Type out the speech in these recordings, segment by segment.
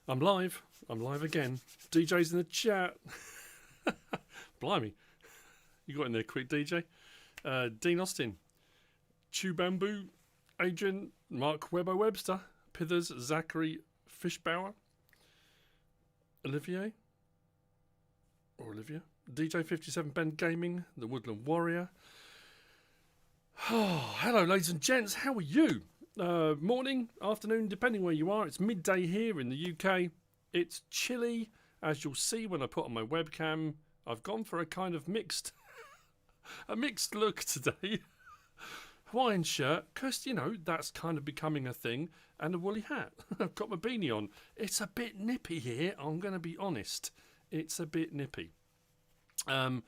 I'm live. I'm live again. DJ's in the chat. Blimey. You got in there quick, DJ. Dean Austin. Chew Bamboo. Adrian. Mark Webber-Webster. Pithers. Zachary Fishbauer. Olivier. Or Olivia. DJ57 Ben Gaming. The Woodland Warrior. Oh, hello, ladies and gents. How are you? Morning, afternoon, depending where you are. It's midday here in the UK. It's chilly, as you'll see when I put on my webcam. I've gone for a kind of mixed look today. Hawaiian shirt, because, you know, that's kind of becoming a thing, and a woolly hat. I've got my beanie on. It's a bit nippy here, I'm going to be honest. It's a bit nippy. Hello,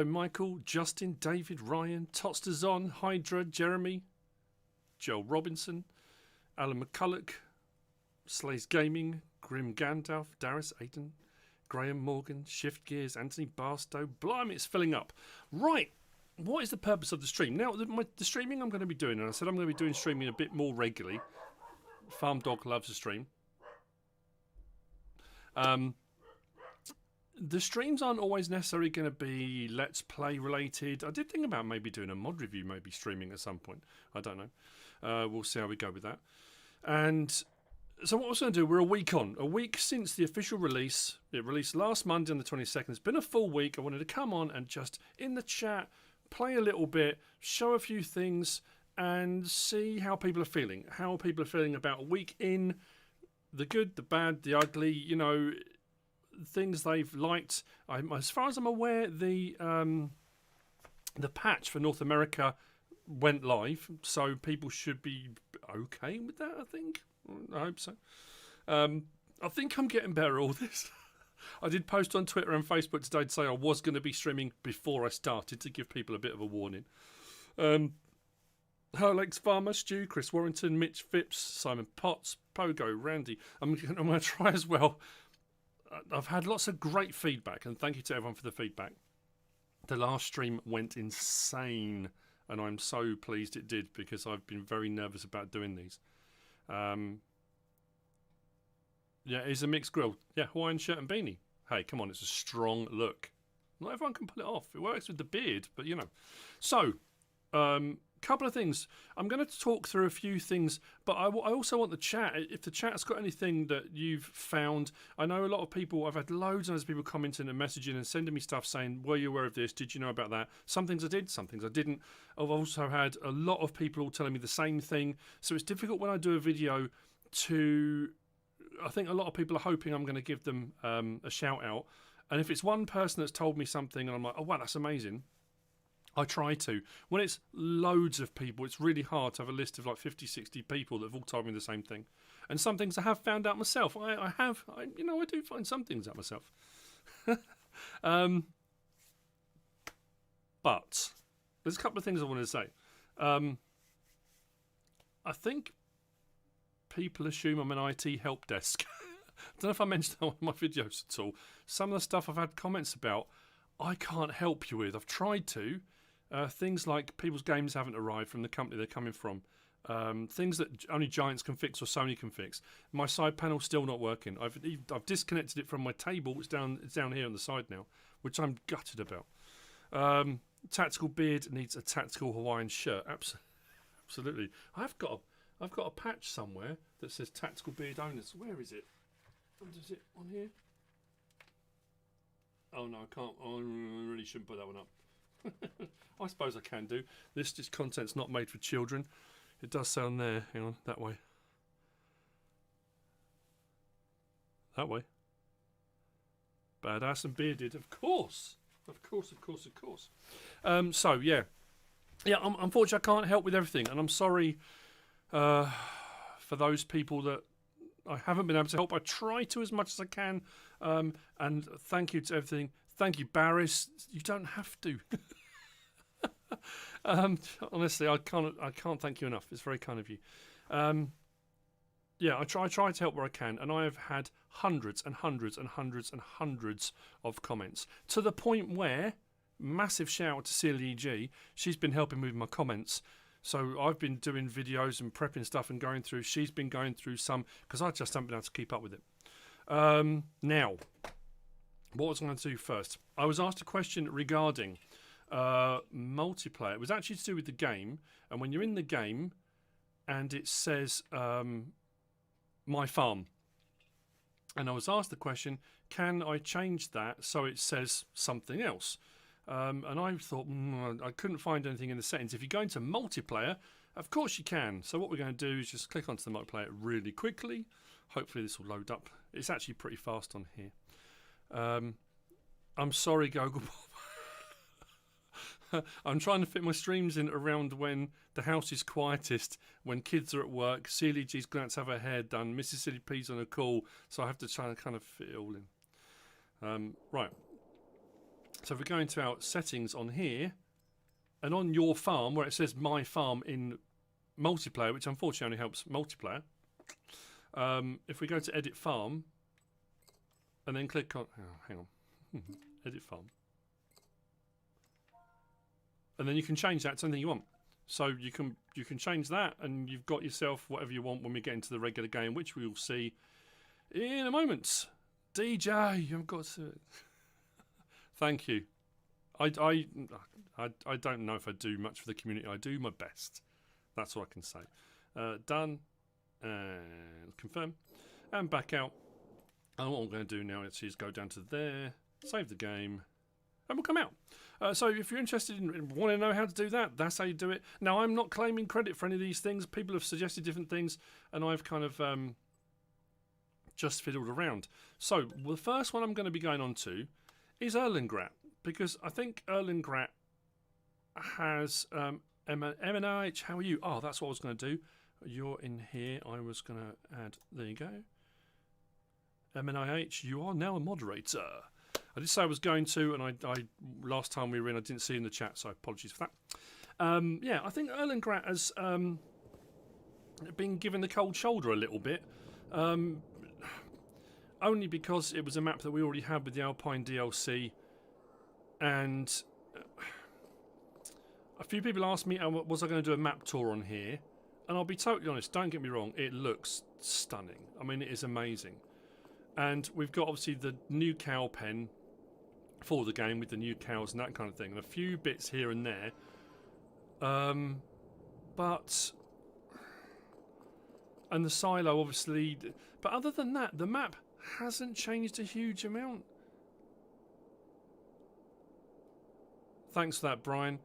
Michael, Justin, David, Ryan, Totsters on, Hydra, Jeremy, Joel Robinson, Alan McCulloch, Slays Gaming, Grim Gandalf, Darius Aiton, Graham Morgan, Shift Gears, Anthony Barstow. Blimey, it's filling up. Right, what is the purpose of the stream? Now, the streaming I'm going to be doing, and I said I'm going to be doing streaming a bit more regularly. Farm Dog loves to stream. The streams aren't always necessarily going to be Let's Play related. I did think about maybe doing a mod review, maybe streaming at some point. I don't know. We'll see how we go with that. And so what I was going to do, we're a week on. A week since the official release. It released last Monday on the 22nd. It's been a full week. I wanted to come on and just, in the chat, play a little bit, show a few things, and see how people are feeling. How people are feeling about a week in. The good, the bad, the ugly, you know, things they've liked. As far as I'm aware, the patch for North America went live, so people should be okay with that, I think. I hope so. I think I'm getting better at all this. I did post on Twitter and Facebook today to say I was going to be streaming before I started to give people a bit of a warning. Hello, Alex Farmer, Stu, Chris Warrington, Mitch Phipps, Simon Potts, Pogo, Randy. I'm going to try as well. I've had lots of great feedback, and thank you to everyone for the feedback. The last stream went insane, and I'm so pleased it did, because I've been very nervous about doing these. Yeah, it's a mixed grill. Yeah, Hawaiian shirt and beanie. Hey, come on, it's a strong look. Not everyone can pull it off. It works with the beard, but you know. So, couple of things. I'm going to talk through a few things, but I also want the chat. If the chat's got anything that you've found, I know a lot of people, I've had loads and loads of people commenting and messaging and sending me stuff saying, were you aware of this? Did you know about that? Some things I did, some things I didn't. I've also had a lot of people all telling me the same thing. So it's difficult when I do a video to, I think a lot of people are hoping I'm going to give them a shout out. And if it's one person that's told me something and I'm like, oh wow, that's amazing, I try to. When it's loads of people, it's really hard to have a list of like 50, 60 people that have all told me the same thing. And some things I have found out myself. I do find some things out myself. But there's a couple of things I want to say. I think people assume I'm an IT help desk. I don't know if I mentioned that on my videos at all. Some of the stuff I've had comments about, I can't help you with. I've tried to. Things like people's games haven't arrived from the company they're coming from. Things that only Giants can fix or Sony can fix. My side panel's still not working. I've disconnected it from my table. It's down here on the side now, which I'm gutted about. Tactical beard needs a tactical Hawaiian shirt. Absolutely. I've got a patch somewhere that says tactical beard owners. Where is it? Is it on here? Oh no, I can't. I really shouldn't put that one up. I suppose I can do. This content's not made for children. It does say on there. Hang on, that way. That way. Badass and bearded, of course. Of course. So yeah, unfortunately, I can't help with everything, and I'm sorry for those people that I haven't been able to help. I try to as much as I can, and thank you to everything. Thank you, Barris. You don't have to. Honestly, I can't thank you enough. It's very kind of you. Yeah, I try to help where I can, and I have had hundreds and hundreds and hundreds and hundreds of comments, to the point where, massive shout out to CLEG, she's been helping me with my comments. So I've been doing videos and prepping stuff and going through. She's been going through some, because I just haven't been able to keep up with it. Now, what was I going to do first? I was asked a question regarding multiplayer. It was actually to do with the game, and when you're in the game and it says my farm, and I was asked the question, can I change that so it says something else? And I thought, I couldn't find anything in the settings. If you go into multiplayer, of course you can. So what we're going to do is just click onto the multiplayer really quickly. Hopefully this will load up. It's actually pretty fast on here. I'm sorry, Google Pop. I'm trying to fit my streams in around when the house is quietest, when kids are at work, Sealy G's going to have her hair done, MrSealyp's on a call, so I have to try and kind of fit it all in. Right. So if we go into our settings on here, and on your farm, where it says my farm in multiplayer, which unfortunately only helps multiplayer, if we go to edit farm, and then click on, hang on, edit farm, and then you can change that to anything you want. So you can change that, and you've got yourself whatever you want when we get into the regular game, which we will see in a moment. DJ, you've got to. Thank you. I don't know if I do much for the community. I do my best. That's all I can say. Done. And confirm. And back out. And what I'm going to do now is go down to there, save the game, and we'll come out. So if you're interested in want to know how to do that, that's how you do it. Now, I'm not claiming credit for any of these things. People have suggested different things, and I've kind of just fiddled around. So the first one I'm going to be going on to is Erlengrat, because I think Erlengrat has MNH. How are you? Oh, that's what I was going to do. You're in here. I was going to add. There you go. MNIH, you are now a moderator. I did say I was going to, and I last time we were in, I didn't see you in the chat, so apologies for that. Yeah, I think Erlengrat has been given the cold shoulder a little bit. Only because it was a map that we already had with the Alpine DLC, and a few people asked me, was I going to do a map tour on here? And I'll be totally honest, don't get me wrong, it looks stunning. I mean, it is amazing. And we've got obviously the new cow pen for the game with the new cows and that kind of thing, and a few bits here and there. And the silo, obviously. But other than that, the map hasn't changed a huge amount. Thanks for that, Brian.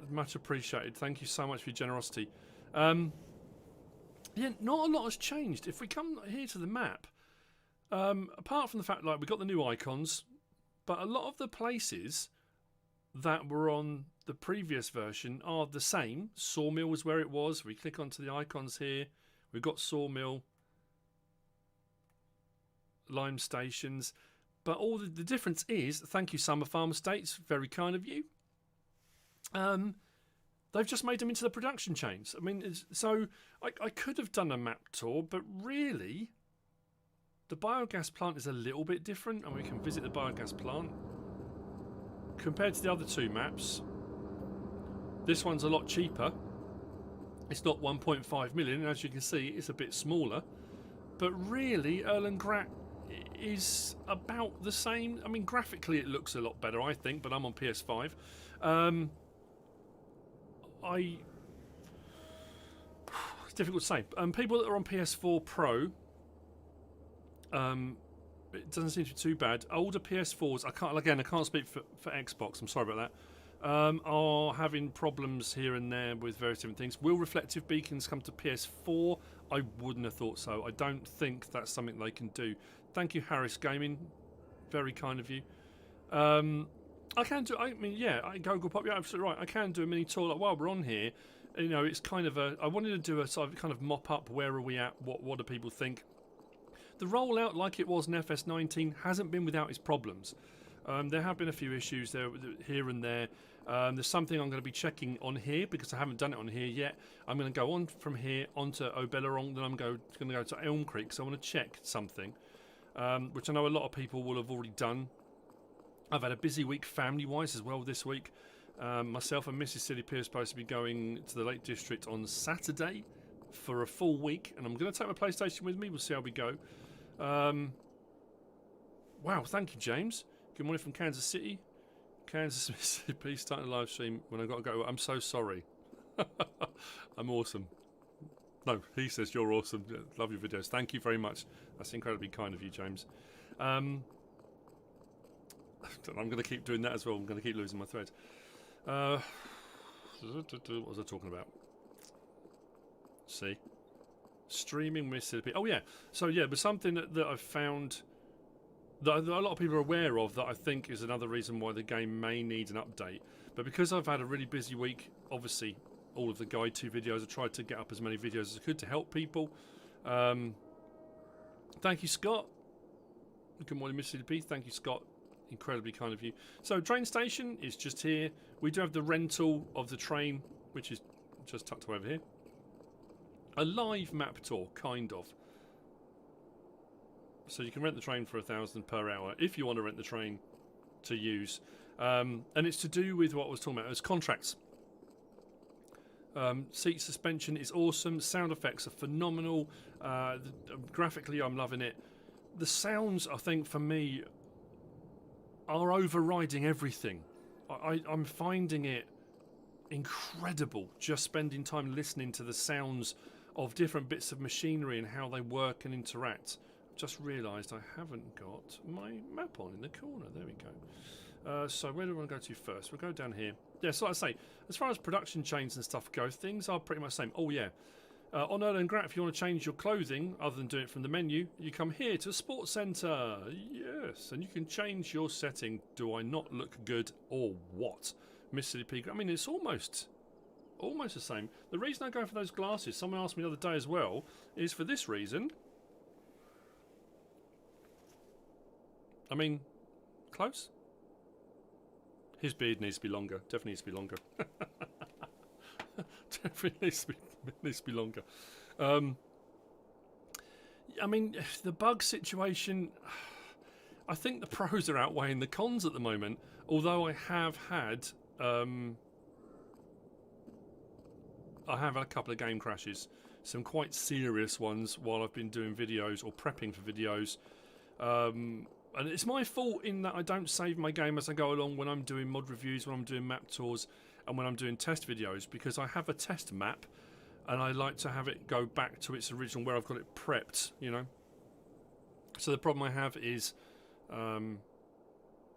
Much appreciated. Thank you so much for your generosity. Yeah, not a lot has changed. If we come here to the map, apart from the fact like we got the new icons, but a lot of the places that were on the previous version are the same. Sawmill was where it was. We click onto the icons here. We've got Sawmill, Lime Stations, but all the difference is, thank you Summer Farm Estates, very kind of you. They've just made them into the production chains. I mean, so I could have done a map tour, but really, the biogas plant is a little bit different, and we can visit the biogas plant. Compared to the other two maps, this one's a lot cheaper. It's not 1.5 million, and as you can see, it's a bit smaller. But really, Erlengrat is about the same. I mean, graphically, it looks a lot better, I think, but I'm on PS5. It's difficult to say. People that are on PS4 Pro, it doesn't seem to be too bad. Older PS4s, I can't speak for Xbox. I'm sorry about that. Are having problems here and there with various different things. Will reflective beacons come to PS4? I wouldn't have thought so. I don't think that's something they can do. Thank you, Harris Gaming. Very kind of you. I can do. I mean, yeah, Google Pop. You're absolutely right. I can do a mini tour. Like, while we're on here, you know, it's kind of a. I wanted to do a sort of kind of mop up. Where are we at? What do people think? The rollout, like it was in FS19, hasn't been without its problems. There have been a few issues there, here and there. There's something I'm going to be checking on here because I haven't done it on here yet. I'm going to go on from here onto Obelerong, then I'm going to go to Elm Creek. So I want to check something, which I know a lot of people will have already done. I've had a busy week family-wise as well this week. Myself and MrSealyp are supposed to be going to the Lake District on Saturday for a full week, and I'm going to take my PlayStation with me. We'll see how we go. Wow, thank you, James. Good morning from Kansas City. Kansas, Mississippi, starting a live stream when I got to go. I'm so sorry. I'm awesome. No, he says you're awesome. Love your videos. Thank you very much. That's incredibly kind of you, James. I'm going to keep doing that as well. I'm going to keep losing my thread. What was I talking about? See? Streaming Mississippi. Oh, yeah. So, yeah, but something that I've found that a lot of people are aware of that I think is another reason why the game may need an update. But because I've had a really busy week, obviously, all of the Guide 2 videos, I tried to get up as many videos as I could to help people. Thank you, Scott. Good morning, MrSealyp. Thank you, Scott. Incredibly kind of you. So, train station is just here. We do have the rental of the train, which is just tucked away over here. A live map tour, kind of. So you can rent the train for $1,000 per hour if you want to rent the train to use. And it's to do with what I was talking about. It's contracts. Seat suspension is awesome. Sound effects are phenomenal. Graphically, I'm loving it. The sounds, I think, for me, are overriding everything. I'm finding it incredible just spending time listening to the sounds of different bits of machinery and how they work and interact. Just realised I haven't got my map on in the corner. There we go. So where do we want to go to first? We'll go down here. Yeah, so like I say, as far as production chains and stuff go, things are pretty much the same. Oh yeah, on Erlen Grat, if you want to change your clothing other than doing it from the menu, you come here to the sports centre. Yes, and you can change your setting. Do I not look good or what? MrSealyp. I mean, it's almost the same. The reason I go for those glasses, someone asked me the other day as well, is for this reason. I mean, close. His beard needs to be longer. Definitely needs to be longer. Definitely needs to be longer. I mean, the bug situation, I think the pros are outweighing the cons at the moment. Although I have had a couple of game crashes. Some quite serious ones while I've been doing videos or prepping for videos. And it's my fault in that I don't save my game as I go along when I'm doing mod reviews, when I'm doing map tours, and when I'm doing test videos, because I have a test map, and I like to have it go back to its original where I've got it prepped, you know. So the problem I have is,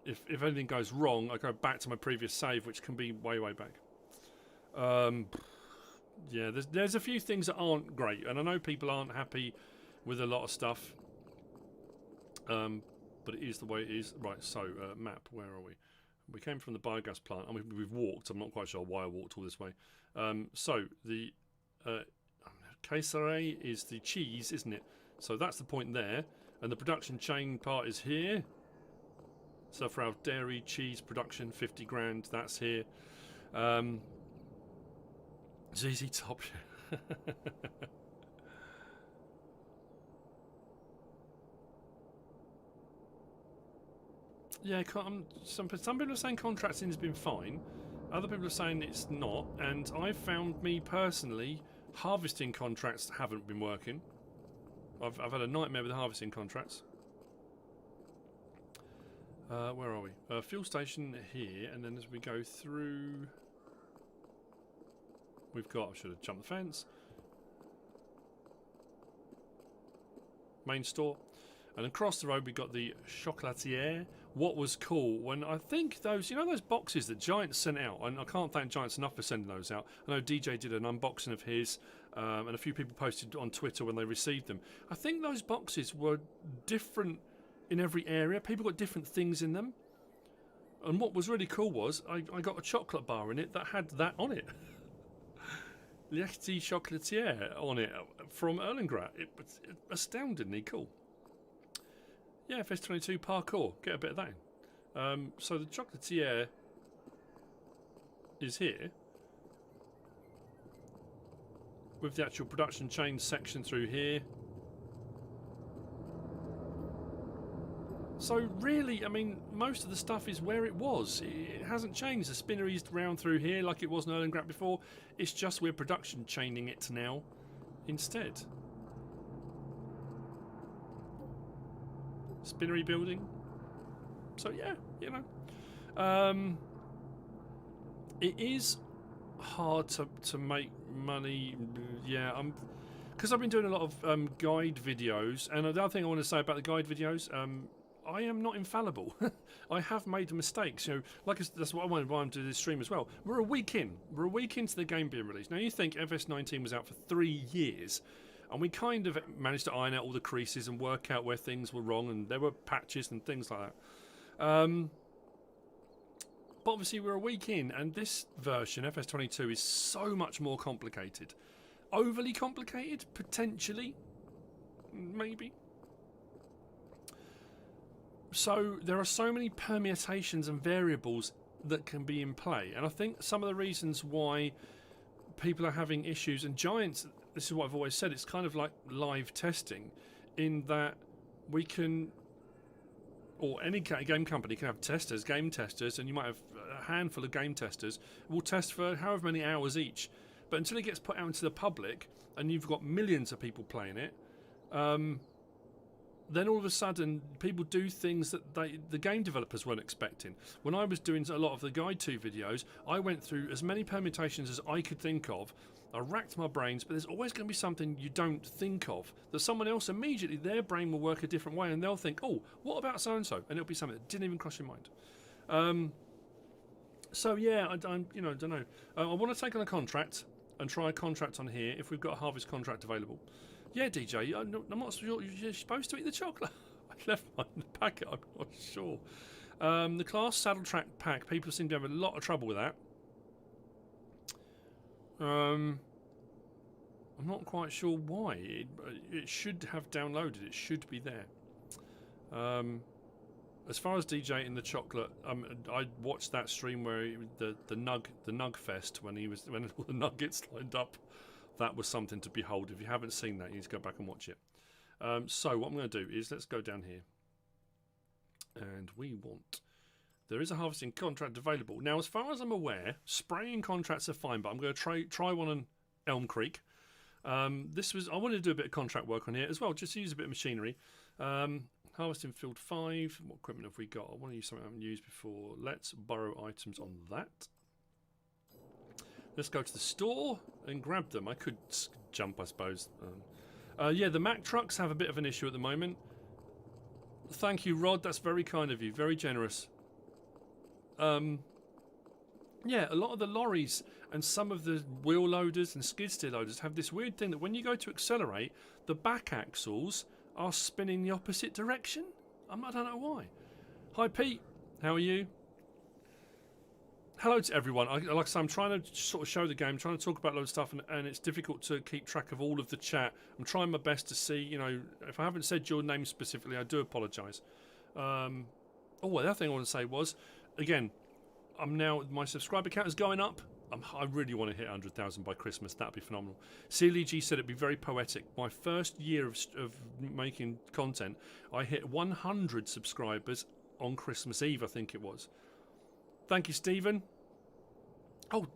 if anything goes wrong, I go back to my previous save, which can be way back. Yeah, there's a few things that aren't great, and I know people aren't happy with a lot of stuff. But it is the way it is. Right, so, map, where are we? We came from the biogas plant, and we've walked. I'm not quite sure why I walked all this way. So, the Caesare is the cheese, isn't it? So that's the point there. And the production chain part is here. So for our dairy cheese production, 50 grand, that's here. ZZ Top. Yeah, some people are saying contracting has been fine. Other people are saying it's not. And I've found, me personally, harvesting contracts haven't been working. I've had a nightmare with the harvesting contracts. Where are we? Fuel station here, and then as we go through, we've got, I should have jumped the fence. Main store. And across the road we got the chocolatier. What was cool when I think those, you know, those boxes that Giant sent out, and I can't thank Giants enough for sending those out. I know DJ did an unboxing of his, and a few people posted on Twitter when they received them. I think those boxes were different in every area. People got different things in them. And what was really cool was I got a chocolate bar in it that had that on it. Liechti Chocolatier on it from Erlengratt. It was astoundingly cool. Yeah, FS22 parkour. Get a bit of that in. So the chocolatier is here with the actual production chain section through here. So really, I mean, most of the stuff is where it was. It hasn't changed. The spinner is round through here like it was in Erlengratt before. It's just we're production chaining it now instead. spinnery building. So yeah, you know, it is hard to make money. Yeah, because I've been doing a lot of guide videos, and the other thing I want to say about the guide videos, I am not infallible. I have made mistakes. You know, that's what I wanted. Why I'm doing this stream as well. We're a week in. We're a week into the game being released. Now you think FS19 was out for 3 years, and we kind of managed to iron out all the creases and work out where things were wrong, and there were patches and things like that. But obviously we're a week in, and this version, FS22, is so much more complicated. Overly complicated, potentially, maybe. So there are so many permutations and variables that can be in play, and I think some of the reasons why people are having issues, and Giants, this is what I've always said, it's kind of like live testing, in that we can, or any game company can have testers, game testers, and you might have a handful of game testers will test for however many hours each, but until it gets put out into the public and you've got millions of people playing it, then all of a sudden people do things that the game developers weren't expecting. When I was doing a lot of the Guide 2 videos, I went through as many permutations as I could think of. I racked my brains, but there's always going to be something you don't think of, that someone else immediately, their brain will work a different way, and they'll think, oh, what about so-and-so? And it'll be something that didn't even cross your mind. So yeah, I don't know. I want to take on a contract and try a contract on here if we've got a harvest contract available. Yeah, DJ, I'm not sure you're supposed to eat the chocolate. I left mine in the packet, I'm not sure. The class saddle track pack, people seem to have a lot of trouble with that. I'm not quite sure why. It should have downloaded, it should be there. As far as DJ in the chocolate, I watched that stream where the Nug Fest when all the nuggets lined up. That was something to behold. If you haven't seen that, you need to go back and watch it. So what I'm going to do is, let's go down here. And there is a harvesting contract available. Now, as far as I'm aware, spraying contracts are fine, but I'm going to try one on Elm Creek. I wanted to do a bit of contract work on here as well, just to use a bit of machinery. Harvesting field 5. What equipment have we got? I want to use something I haven't used before. Let's borrow items on that. Let's go to the store and grab them. I could jump, I suppose. Yeah, the Mack trucks have a bit of an issue at the moment. Thank you, Rod. That's very kind of you. Very generous. Yeah, a lot of the lorries and some of the wheel loaders and skid steer loaders have this weird thing that when you go to accelerate, the back axles are spinning the opposite direction. I don't know why. Hi, Pete. How are you? Hello to everyone. Like I say, I'm trying to sort of show the game, trying to talk about a lot of stuff, and it's difficult to keep track of all of the chat. I'm trying my best to see, you know, if I haven't said your name specifically, I do apologise. The other thing I want to say was, again, my subscriber count is going up. I really want to hit 100,000 by Christmas. That'd be phenomenal. CLG said it'd be very poetic. My first year of making content, I hit 100 subscribers on Christmas Eve, I think it was. Thank you, Stephen. Oh,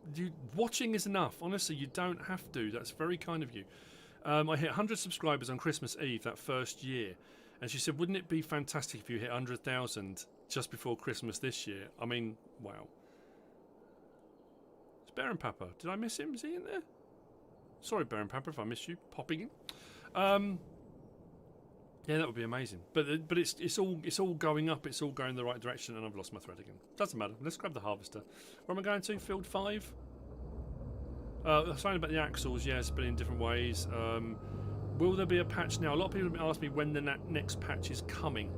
watching is enough. Honestly, you don't have to. That's very kind of you. I hit 100 subscribers on Christmas Eve that first year. And she said, wouldn't it be fantastic if you hit 100,000 just before Christmas this year? I mean, wow. It's Baron Papa. Did I miss him? Is he in there? Sorry, Baron Papa, if I missed you popping in. Yeah, that would be amazing. But it's all going up. It's all going in the right direction, and I've lost my thread again. Doesn't matter. Let's grab the harvester. Where am I going to? Field 5. Something about the axles. Yeah, it's been in different ways. Will there be a patch now? A lot of people have asked me when the next patch is coming.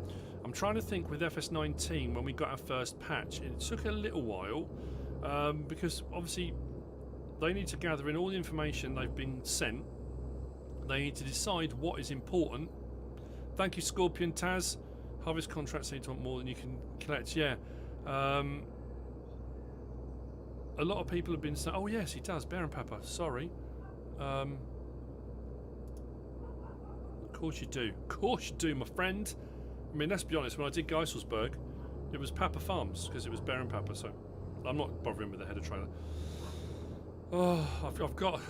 I'm trying to think with FS19 when we got our first patch. It took a little while because obviously they need to gather in all the information they've been sent. They need to decide what is important. Thank you, Scorpion Taz. Harvest contracts need to want more than you can collect. Yeah. A lot of people have been saying, oh yes, he does, Baron Papa. Sorry. Of course you do. Of course you do, my friend. I mean, let's be honest, when I did Geiselsberg, it was Papa Farms, because it was Baron Papa, so I'm not bothering with the header trailer. Oh, I've got...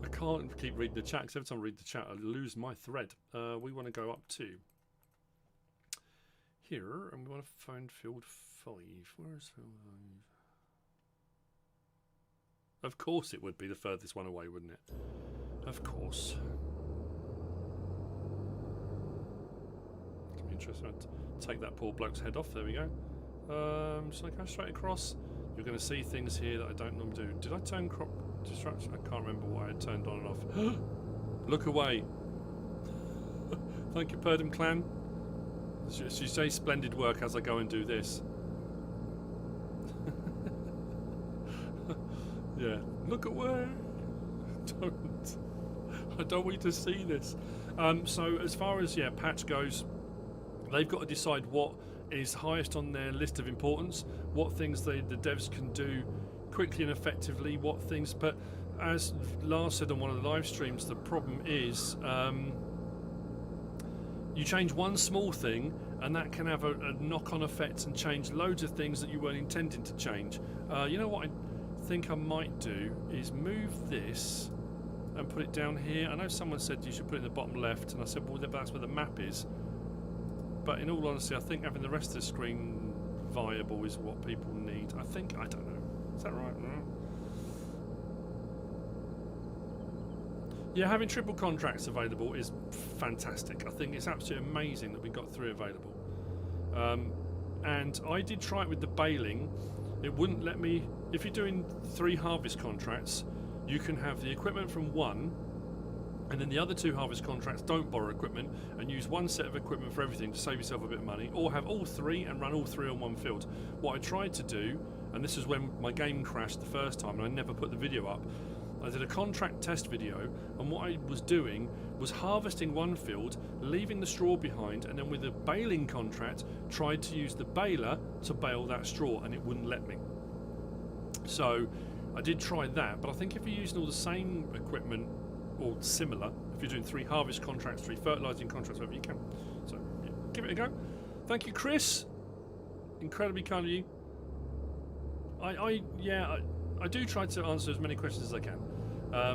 I can't keep reading the chat, because every time I read the chat, I lose my thread. We want to go up to... here, and we want to find field 5. Where's field 5? Of course it would be the furthest one away, wouldn't it? Of course. It'll be interesting to take that poor bloke's head off. There we go. So I go straight across. You're going to see things here that I don't normally do. Did I turn crop distraction? I can't remember why I turned on and off. Look away. Thank you, Purdom Clan. You say splendid work as I go and do this. Yeah, look away. I don't want you to see this. So as far as patch goes, they've got to decide what is highest on their list of importance, what things the devs can do quickly and effectively, what things. But as Lars said on one of the live streams, the problem is you change one small thing and that can have a knock-on effect and change loads of things that you weren't intending to change. You know what I think I might do is move this and put it down here. I know someone said you should put it in the bottom left, and I said, well, that's where the map is. But in all honesty, I think having the rest of the screen viable is what people need. I don't know. Is that right? No. Yeah, having triple contracts available is fantastic. I think it's absolutely amazing that we got 3 available. And I did try it with the baling. It wouldn't let me. If you're doing 3 harvest contracts, you can have the equipment from one, and then the other 2 harvest contracts don't borrow equipment and use one set of equipment for everything to save yourself a bit of money, or have all 3 and run all 3 on one field. What I tried to do, and this is when my game crashed the first time and I never put the video up, I did a contract test video, and what I was doing was harvesting one field, leaving the straw behind, and then with a baling contract tried to use the baler to bale that straw, and it wouldn't let me. So I did try that, but I think if you're using all the same equipment or similar, if you're doing 3 harvest contracts, 3 fertilising contracts, whatever you can. So yeah, give it a go. Thank you, Chris. Incredibly kind of you. I do try to answer as many questions as I can. I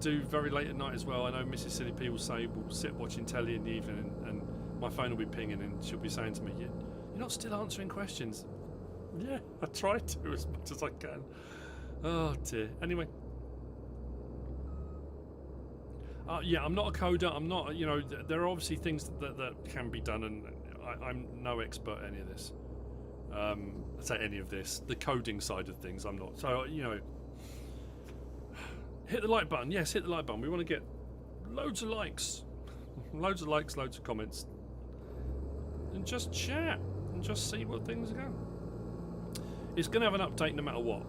do very late at night as well. I know MrSealyp will say we'll sit watching telly in the evening, and my phone will be pinging, and she'll be saying to me, "You're not still answering questions." Yeah, I try to as much as I can. Oh dear. Anyway. Yeah, I'm not a coder. I'm not. There are obviously things that can be done, and I'm no expert at any of this. I say any of this. The coding side of things, I'm not. So hit the like button. Yes, hit the like button. We want to get loads of likes, loads of likes, loads of comments, and just chat and just see what things are going. It's going to have an update no matter what.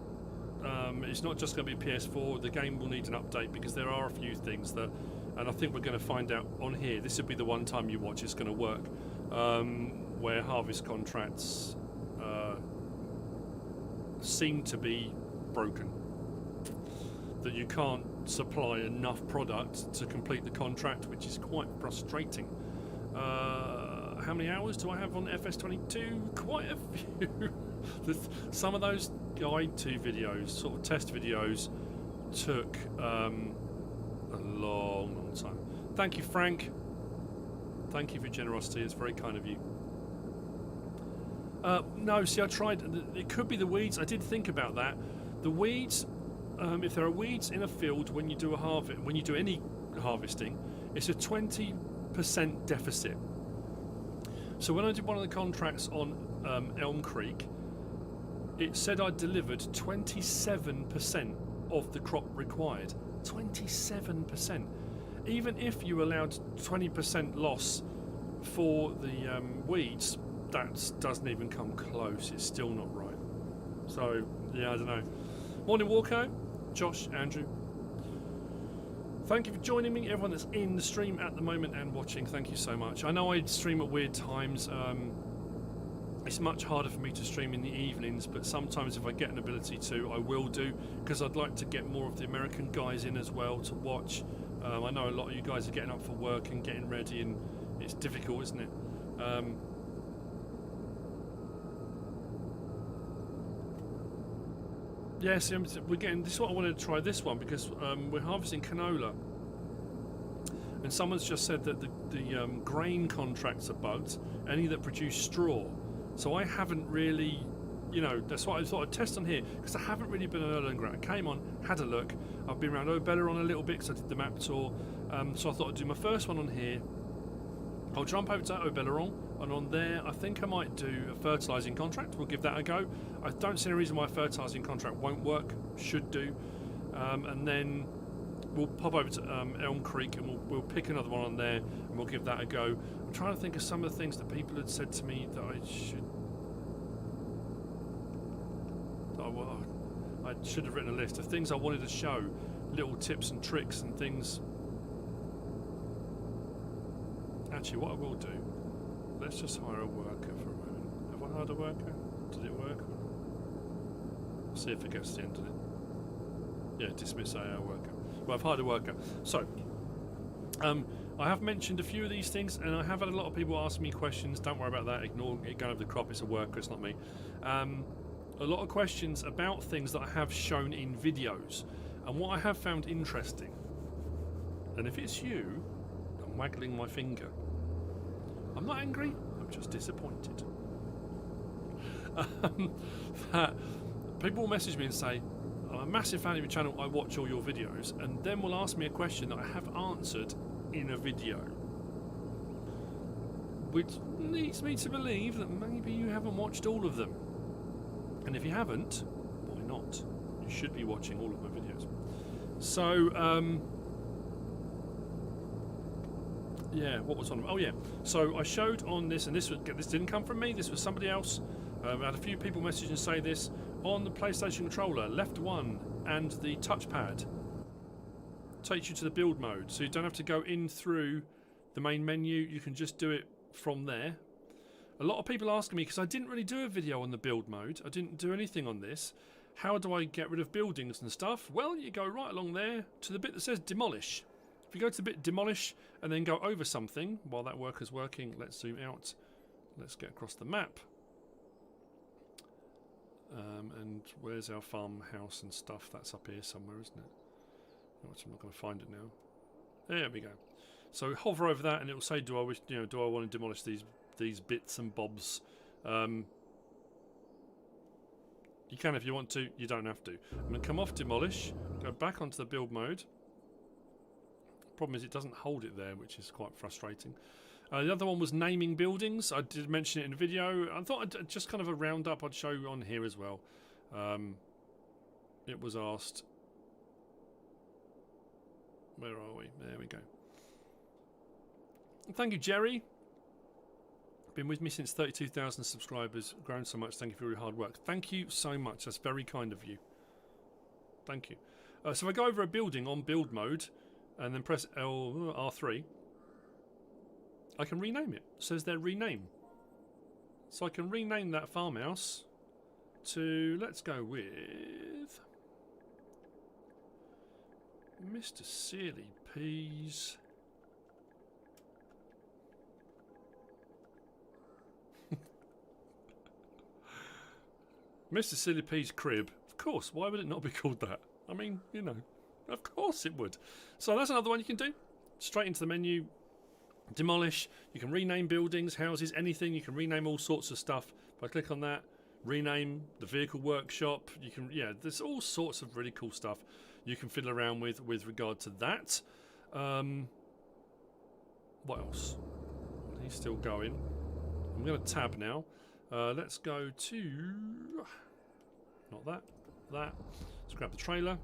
It's not just going to be PS4. The game will need an update because there are a few things that, and I think we're going to find out on here. This will be the one time you watch it's going to work, where harvest contracts seem to be broken. That you can't supply enough product to complete the contract, which is quite frustrating. How many hours do I have on FS22? Quite a few. Some of those guide to videos, sort of test videos, took a long time. Thank you, Frank. Thank you for your generosity. It's very kind of you. No, see, I tried. It could be the weeds. I did think about that. The weeds. If there are weeds in a field when you do a harvest, when you do any harvesting, it's a 20% deficit. So when I did one of the contracts on Elm Creek, it said I delivered 27% of the crop required. 27%. Even if you allowed 20% loss for the weeds, that doesn't even come close. It's still not right. So yeah, I don't know. Morning, Walko, Josh, Andrew. Thank you for joining me, everyone that's in the stream at the moment and watching. Thank you so much. I know I stream at weird times. It's much harder for me to stream in the evenings, but sometimes if I get an ability to, I will do, because I'd like to get more of the American guys in as well to watch. I know a lot of you guys are getting up for work and getting ready, and it's difficult, isn't it? Yes, we're getting. This is what I wanted to try this one, because we're harvesting canola. And someone's just said that the grain contracts are bugged, any that produce straw. So I haven't really, you know, that's why I thought I'd test on here, because I haven't really been on Erlengrad. I came on, had a look. I've been around Oberon a little bit because I did the map tour. So I thought I'd do my first one on here. I'll jump over to Oberon, and on there I think I might do a fertilising contract. We'll give that a go. I don't see any reason why a fertilising contract won't work. Should do. And then we'll pop over to Elm Creek and we'll pick another one on there and we'll give that a go. I'm trying to think of some of the things that people had said to me that I should have written a list of things I wanted to show, little tips and tricks and things. Actually, what I will do, let's just hire a worker for a moment. Have I hired a worker? Did it work? See if it gets to the end of it. Yeah, dismiss AI worker. Well, I've hired a worker. So, I have mentioned a few of these things, and I have had a lot of people ask me questions. Don't worry about that. Ignore it going over the crop. It's a worker. It's not me. A lot of questions about things that I have shown in videos, and what I have found interesting. And if it's you, I'm waggling my finger. I'm not angry. I'm just disappointed. That people will message me and say, I'm a massive fan of your channel, I watch all your videos, and then will ask me a question that I have answered in a video, which leads me to believe that maybe you haven't watched all of them. And if you haven't, why not? You should be watching all of my videos. So, yeah, what was on? Oh yeah, so I showed on this, and this didn't come from me, this was somebody else. I had a few people message and say this. On the PlayStation controller, left 1 and the touchpad takes you to the build mode, so you don't have to go in through the main menu, you can just do it from there. A lot of people asking me, because I didn't really do a video on the build mode, I didn't do anything on this, how do I get rid of buildings and stuff? Well, you go right along there to the bit that says demolish. If you go to the bit demolish and then go over something while that worker's working, let's zoom out, let's get across the map. And where's our farmhouse and stuff? That's up here somewhere, isn't it? Which I'm not going to find it now. There we go. So hover over that, and it will say, "Do I wish? You know, do I want to demolish these bits and bobs?" You can if you want to. You don't have to. I'm going to come off demolish, go back onto the build mode. Problem is, it doesn't hold it there, which is quite frustrating. The other one was naming buildings. I did mention it in a video. I thought I'd just kind of a roundup I'd show on here as well. It was asked. Where are we? There we go. Thank you, Jerry. Been with me since 32,000 subscribers. Grown so much. Thank you for your hard work. Thank you so much. That's very kind of you. Thank you. So if I go over a building on build mode and then press R3, I can rename it. It says there rename. So I can rename that farmhouse to, let's go with MrSealyp's MrSealyp's crib. Of course, why would it not be called that? I mean, you know, of course it would. So that's another one you can do. Straight into the menu. Demolish, you can rename buildings, houses, anything, you can rename all sorts of stuff. If I click on that, rename the vehicle workshop, you can, yeah, there's all sorts of really cool stuff you can fiddle around with regard to that. What else? He's still going. I'm going to tab now. Let's go to, not that, that. Let's grab the trailer.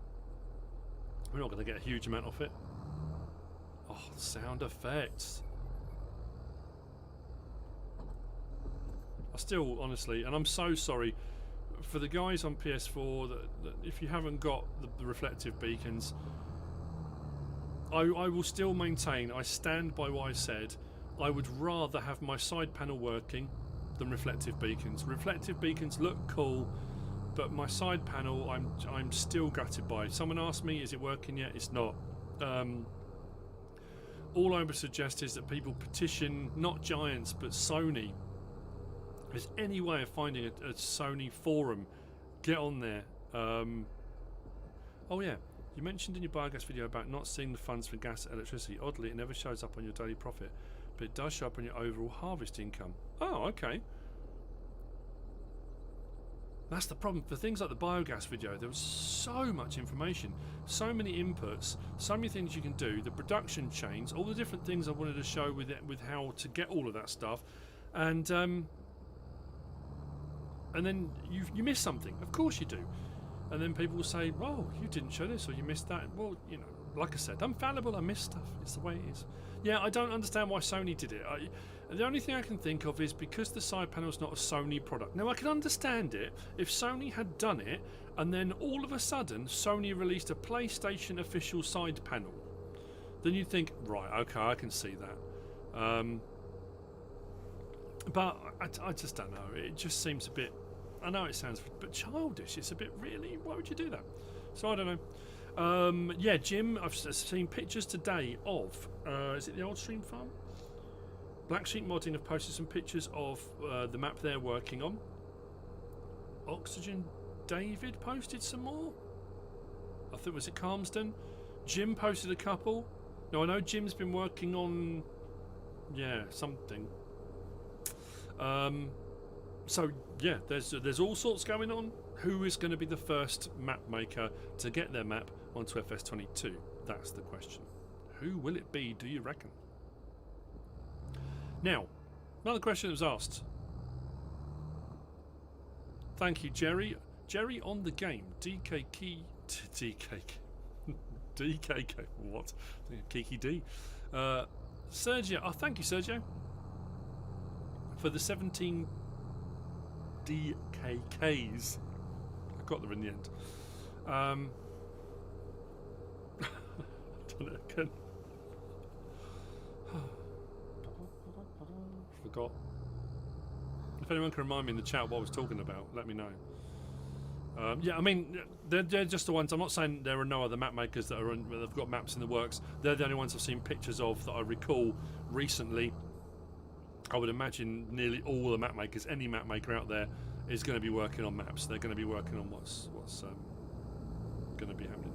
We're not going to get a huge amount off it. Oh, sound effects. I still, honestly, and I'm so sorry for the guys on PS4 that if you haven't got the reflective beacons, I will still maintain, I stand by what I said, I would rather have my side panel working than reflective beacons. Reflective beacons look cool, but my side panel I'm still gutted by. Someone asked me, is it working yet? It's not. All I would suggest is that people petition, not Giants, but Sony. If there's any way of finding a Sony forum, get on there. Oh yeah, You mentioned in your biogas video about not seeing the funds for gas and electricity. Oddly, it never shows up on your daily profit, but it does show up on your overall harvest income. Oh, okay. That's the problem. For things like the biogas video, there was so much information, so many inputs, so many things you can do, the production chains, all the different things I wanted to show with it, with how to get all of that stuff, and then you miss something. Of course you do. And then people will say, "Oh, you didn't show this, or you missed that." Well, you know, like I said, I'm fallible. I miss stuff. It's the way it is. Yeah, I don't understand why Sony did it. The only thing I can think of is because the side panel's not a Sony product. Now, I can understand it if Sony had done it and then all of a sudden Sony released a PlayStation official side panel. Then you'd think, right, okay, I can see that. But I just don't know. It just seems a bit... I know it sounds a bit childish. It's a bit really... Why would you do that? So I don't know. Yeah, Jim, I've seen pictures today of... is it the old stream farm? Black Sheep Modding have posted some pictures of the map they're working on. Oxygen David posted some more. I think, was it Calmsden? Jim posted a couple. No, I know Jim's been working on... Yeah, something. So, yeah, there's all sorts going on. Who is going to be the first map maker to get their map onto FS22? That's the question. Who will it be, do you reckon? Now, another question that was asked. Thank you, Jerry. Jerry on the game. DKK. What? Kiki D. Sergio. Oh, thank you, Sergio. For the 17 DKKs. I got there in the end. Done it again. Forgot. If anyone can remind me in the chat what I was talking about, let me know. Yeah, I mean, they're just the ones. I'm not saying there are no other map makers that have got maps in the works. They're the only ones I've seen pictures of that I recall recently. I would imagine nearly all the map makers, any map maker out there, is going to be working on maps. They're going to be working on what's going to be happening.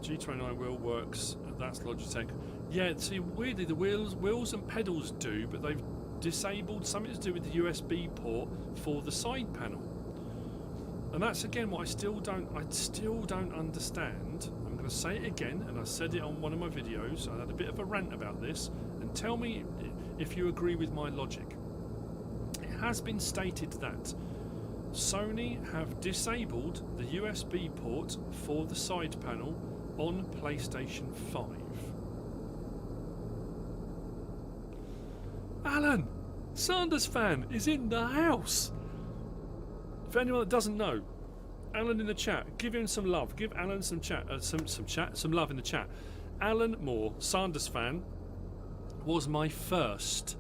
G29 wheel works. That's Logitech. Yeah, see, weirdly, the wheels and pedals do, but they've disabled something to do with the USB port for the side panel. And that's again what I still don't understand. I'm going to say it again, and I said it on one of my videos. I had a bit of a rant about this, and tell me if you agree with my logic. It has been stated that Sony have disabled the USB port for the side panel on PlayStation 5. Alan, Sanders fan is in the house. For anyone that doesn't know, Alan in the chat, give him some love. Give Alan some chat, some love in the chat. Alan Moore, Sanders fan, was my first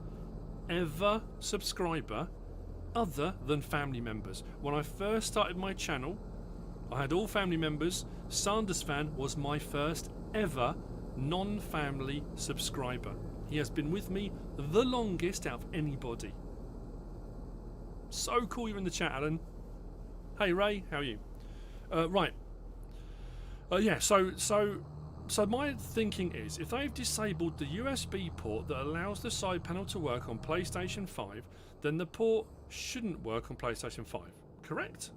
ever subscriber other than family members. When I first started my channel, I had all family members. Sanders fan was my first ever non-family subscriber. He has been with me the longest out of anybody. So cool you're in the chat, Alan. Hey Ray, how are you? Right. Yeah, so my thinking is, if they've disabled the USB port that allows the side panel to work on PlayStation 5, then the port shouldn't work on PlayStation 5, correct?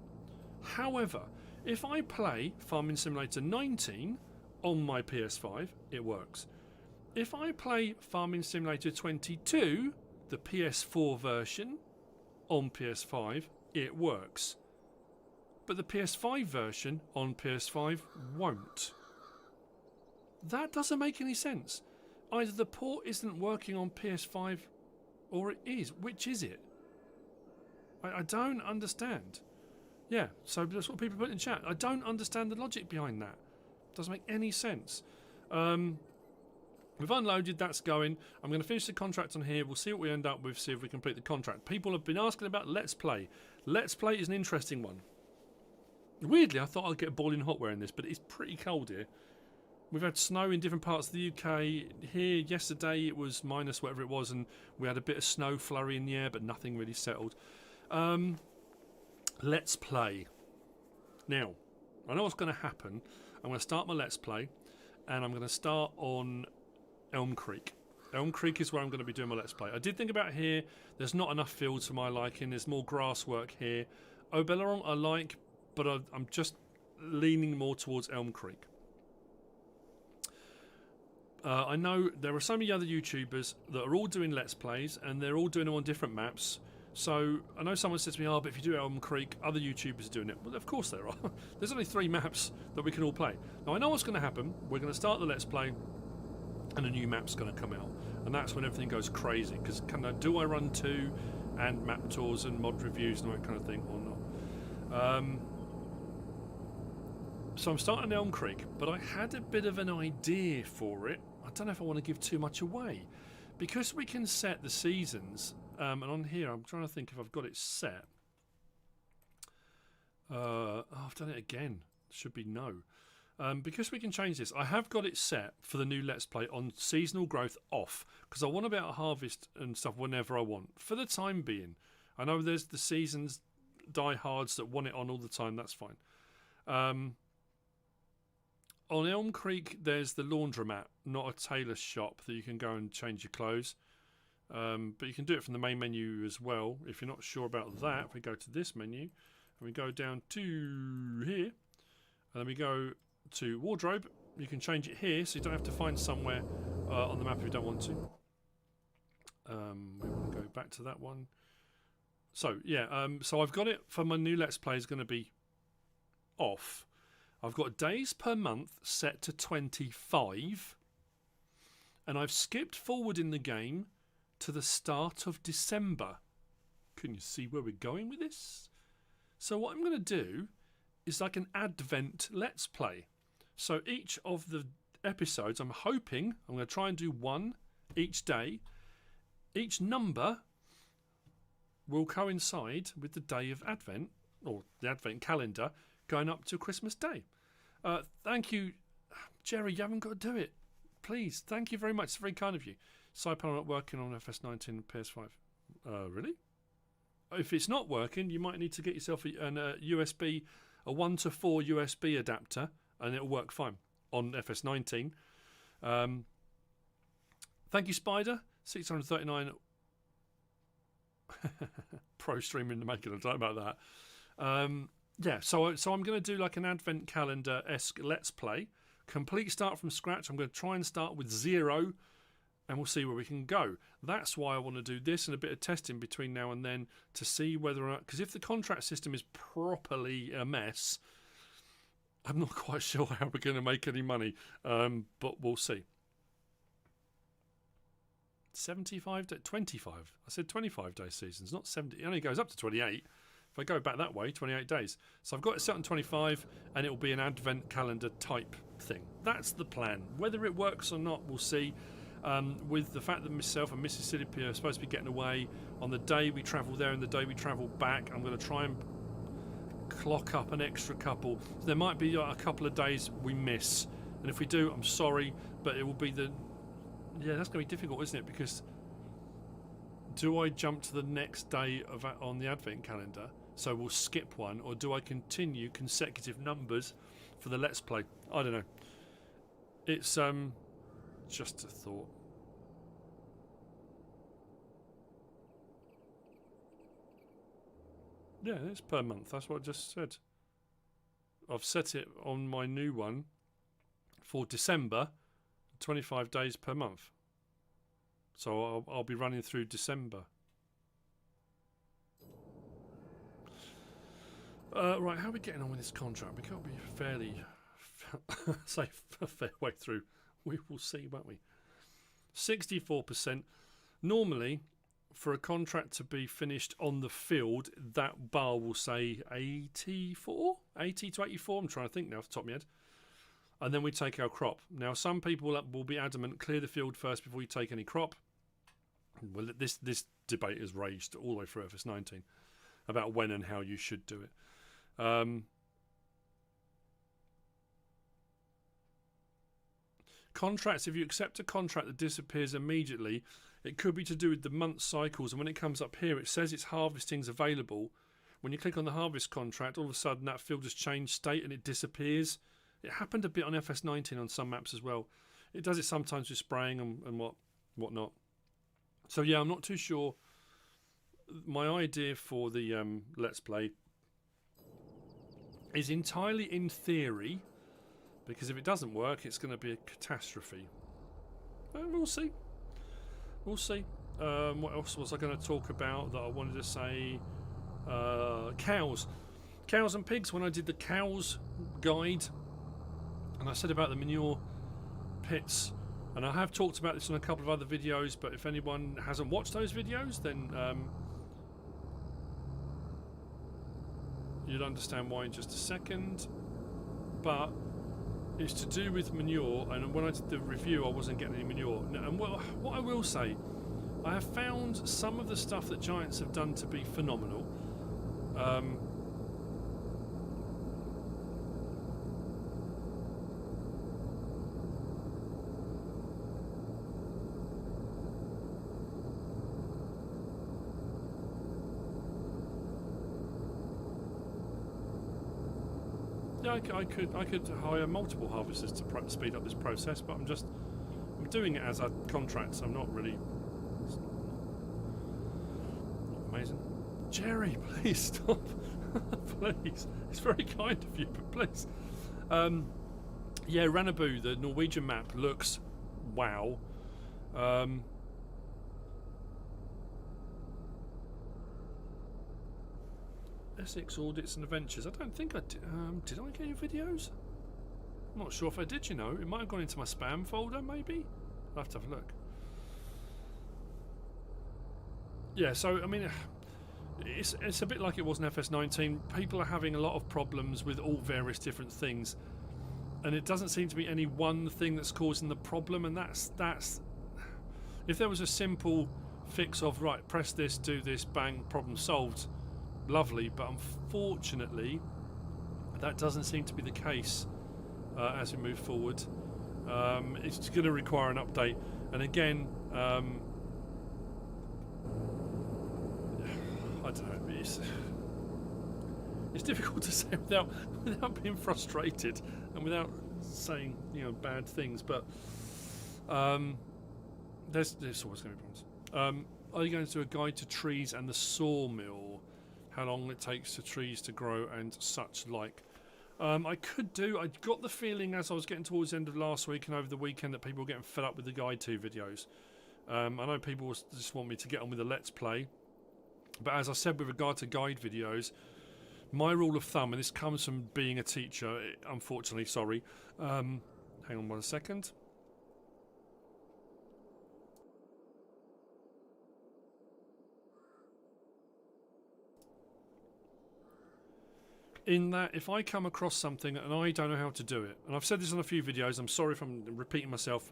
However, if I play Farming Simulator 19 on my PS5, it works. If I play Farming Simulator 22, the PS4 version, on PS5, it works. But the PS5 version on PS5 won't. That doesn't make any sense. Either the port isn't working on PS5 or it is. Which is it? I don't understand. Yeah, so that's what people put in chat. I don't understand the logic behind that. Doesn't make any sense. We've unloaded, that's going. I'm going to finish the contract on here. We'll see what we end up with, see if we complete the contract. People have been asking about Let's Play. Let's Play is an interesting one. Weirdly, I thought I'd get boiling hot wearing this, but it's pretty cold here. We've had snow in different parts of the UK. Here, yesterday, it was minus whatever it was, and we had a bit of snow flurry in the air, but nothing really settled. Let's Play. Now, I know what's going to happen. I'm going to start my Let's Play, and I'm going to start on Elm Creek. Elm Creek is where I'm going to be doing my Let's Play. I did think about here. There's not enough fields for my liking. There's more grass work here. Oberon I like, but I'm just leaning more towards Elm Creek. I know there are so many other YouTubers that are all doing Let's Plays, and they're all doing them on different maps. So I know someone says to me, oh, but if you do Elm Creek, other YouTubers are doing it. Well, of course there are. There's only 3 maps that we can all play. Now, I know what's going to happen. We're going to start the Let's Play, and a new map's going to come out. And that's when everything goes crazy. Because do I run 2 and map tours and mod reviews and all that kind of thing, or not? So I'm starting Elm Creek, but I had a bit of an idea for it. I don't know if I want to give too much away. Because we can set the seasons... and on here, I'm trying to think if I've got it set. Oh, I've done it again. Should be no. Because we can change this, I have got it set for the new Let's Play on seasonal growth off. Because I want to be able to harvest and stuff whenever I want. For the time being. I know there's the seasons diehards that want it on all the time. That's fine. On Elm Creek, there's the laundromat, not a tailor shop that you can go and change your clothes. But you can do it from the main menu as well. If you're not sure about that, if we go to this menu and we go down to here, and then we go to wardrobe, you can change it here, so you don't have to find somewhere on the map if you don't want to. We want to go back to that one. So yeah, so I've got it for my new Let's Play is going to be off. I've got days per month set to 25, and I've skipped forward in the game to the start of December. Can you see where we're going with this? So what I'm going to do is like an Advent Let's Play. So each of the episodes, I'm hoping, I'm going to try and do 1 each day. Each number will coincide with the day of Advent, or the Advent calendar, going up to Christmas Day. Thank you, Jerry, you haven't got to do it. Please, thank you very much. It's very kind of you. Saipan, I'm not working on FS19 and PS5. Really? If it's not working, you might need to get yourself a USB, a 1 to 4 USB adapter, and it'll work fine on FS19. Thank you, Spider. 639 pro streaming to make it. I don't know about that. Yeah, so I'm going to do like an Advent calendar-esque Let's Play. Complete start from scratch. I'm going to try and start with 0, and we'll see where we can go. That's why I want to do this and a bit of testing between now and then to see whether or not... Because if the contract system is properly a mess, I'm not quite sure how we're going to make any money, but we'll see. 75 day, 25. I said 25 day seasons, not 70. It only goes up to 28. If I go back that way, 28 days. So I've got it set on 25, and it will be an Advent calendar type thing. That's the plan. Whether it works or not, we'll see. With the fact that myself and MrSealyp are supposed to be getting away on the day we travel there and the day we travel back, I'm going to try and clock up an extra couple. So there might be a couple of days we miss, and if we do, I'm sorry, but it will be the... Yeah, that's going to be difficult, isn't it? Because do I jump to the next day of on the Advent calendar, so we'll skip one, or do I continue consecutive numbers for the Let's Play? I don't know. It's just a thought. Yeah, it's per month. That's what I just said. I've set it on my new one for December, 25 days per month. So I'll be running through December. Right, how are we getting on with this contract? We can't be fairly safe a fair way through. We will see, won't we? 64%. Normally, for a contract to be finished on the field, that bar will say 84? 80 to 84? I'm trying to think now off the top of my head. And then we take our crop. Now, some people will be adamant, clear the field first before you take any crop. Well, this debate has raged all the way through FS19 about when and how you should do it. Contracts, if you accept a contract that disappears immediately, it could be to do with the month cycles, and when it comes up here it says its harvesting's available when you click on the harvest contract, all of a sudden that field has changed state and it disappears. It happened a bit on FS19 on some maps as well. It does it sometimes with spraying and whatnot. So yeah, I'm not too sure. My idea for the Let's Play is entirely in theory, because if it doesn't work, it's going to be a catastrophe. We'll see. We'll see. What else was I going to talk about that I wanted to say? Cows. Cows and pigs. When I did the cows guide, and I said about the manure pits, and I have talked about this on a couple of other videos, but if anyone hasn't watched those videos, then you'll understand why in just a second. But it's to do with manure, and when I did the review I wasn't getting any manure. And what I will say, I have found some of the stuff that Giants have done to be phenomenal. Yeah, I could hire multiple harvesters to speed up this process, but I'm doing it as a contract, so I'm not really. It's not amazing. Jerry, please stop. Please, it's very kind of you, but please. Yeah, Ranaboo, the Norwegian map looks wow. Essex Audits and Adventures. I don't think I did. Did I get your videos? I'm not sure if I did, you know. It might have gone into my spam folder, maybe? I'll have to have a look. Yeah, so, I mean, it's a bit like it was in FS19. People are having a lot of problems with all various different things. And it doesn't seem to be any one thing that's causing the problem, and that's... If there was a simple fix of, right, press this, do this, bang, problem solved, lovely, but unfortunately that doesn't seem to be the case as we move forward. It's going to require an update, and again I don't know, it's difficult to say without being frustrated and without saying, you know, bad things, but there's always going to be problems. Are you going to do a guide to trees and the sawmill? How long it takes for trees to grow and such like. I could do. I got the feeling as I was getting towards the end of last week and over the weekend that people were getting fed up with the Guide 2 videos. I know people just want me to get on with the Let's Play. But as I said with regard to guide videos, my rule of thumb, and this comes from being a teacher, unfortunately, sorry. Hang on 1 second. In that, if I come across something and I don't know how to do it, and I've said this on a few videos, I'm sorry if I'm repeating myself,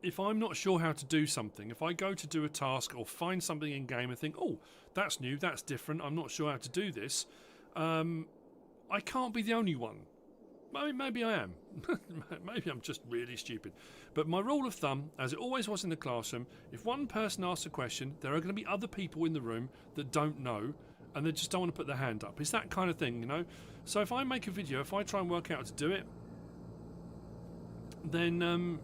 if I'm not sure how to do something, if I go to do a task or find something in game and think, oh, that's new, that's different, I'm not sure how to do this, I can't be the only one. Maybe I am. Maybe I'm just really stupid. But my rule of thumb, as it always was in the classroom, if one person asks a question, there are going to be other people in the room that don't know, and they just don't want to put their hand up. It's that kind of thing, you know. So if I make a video, if I try and work out how to do it, then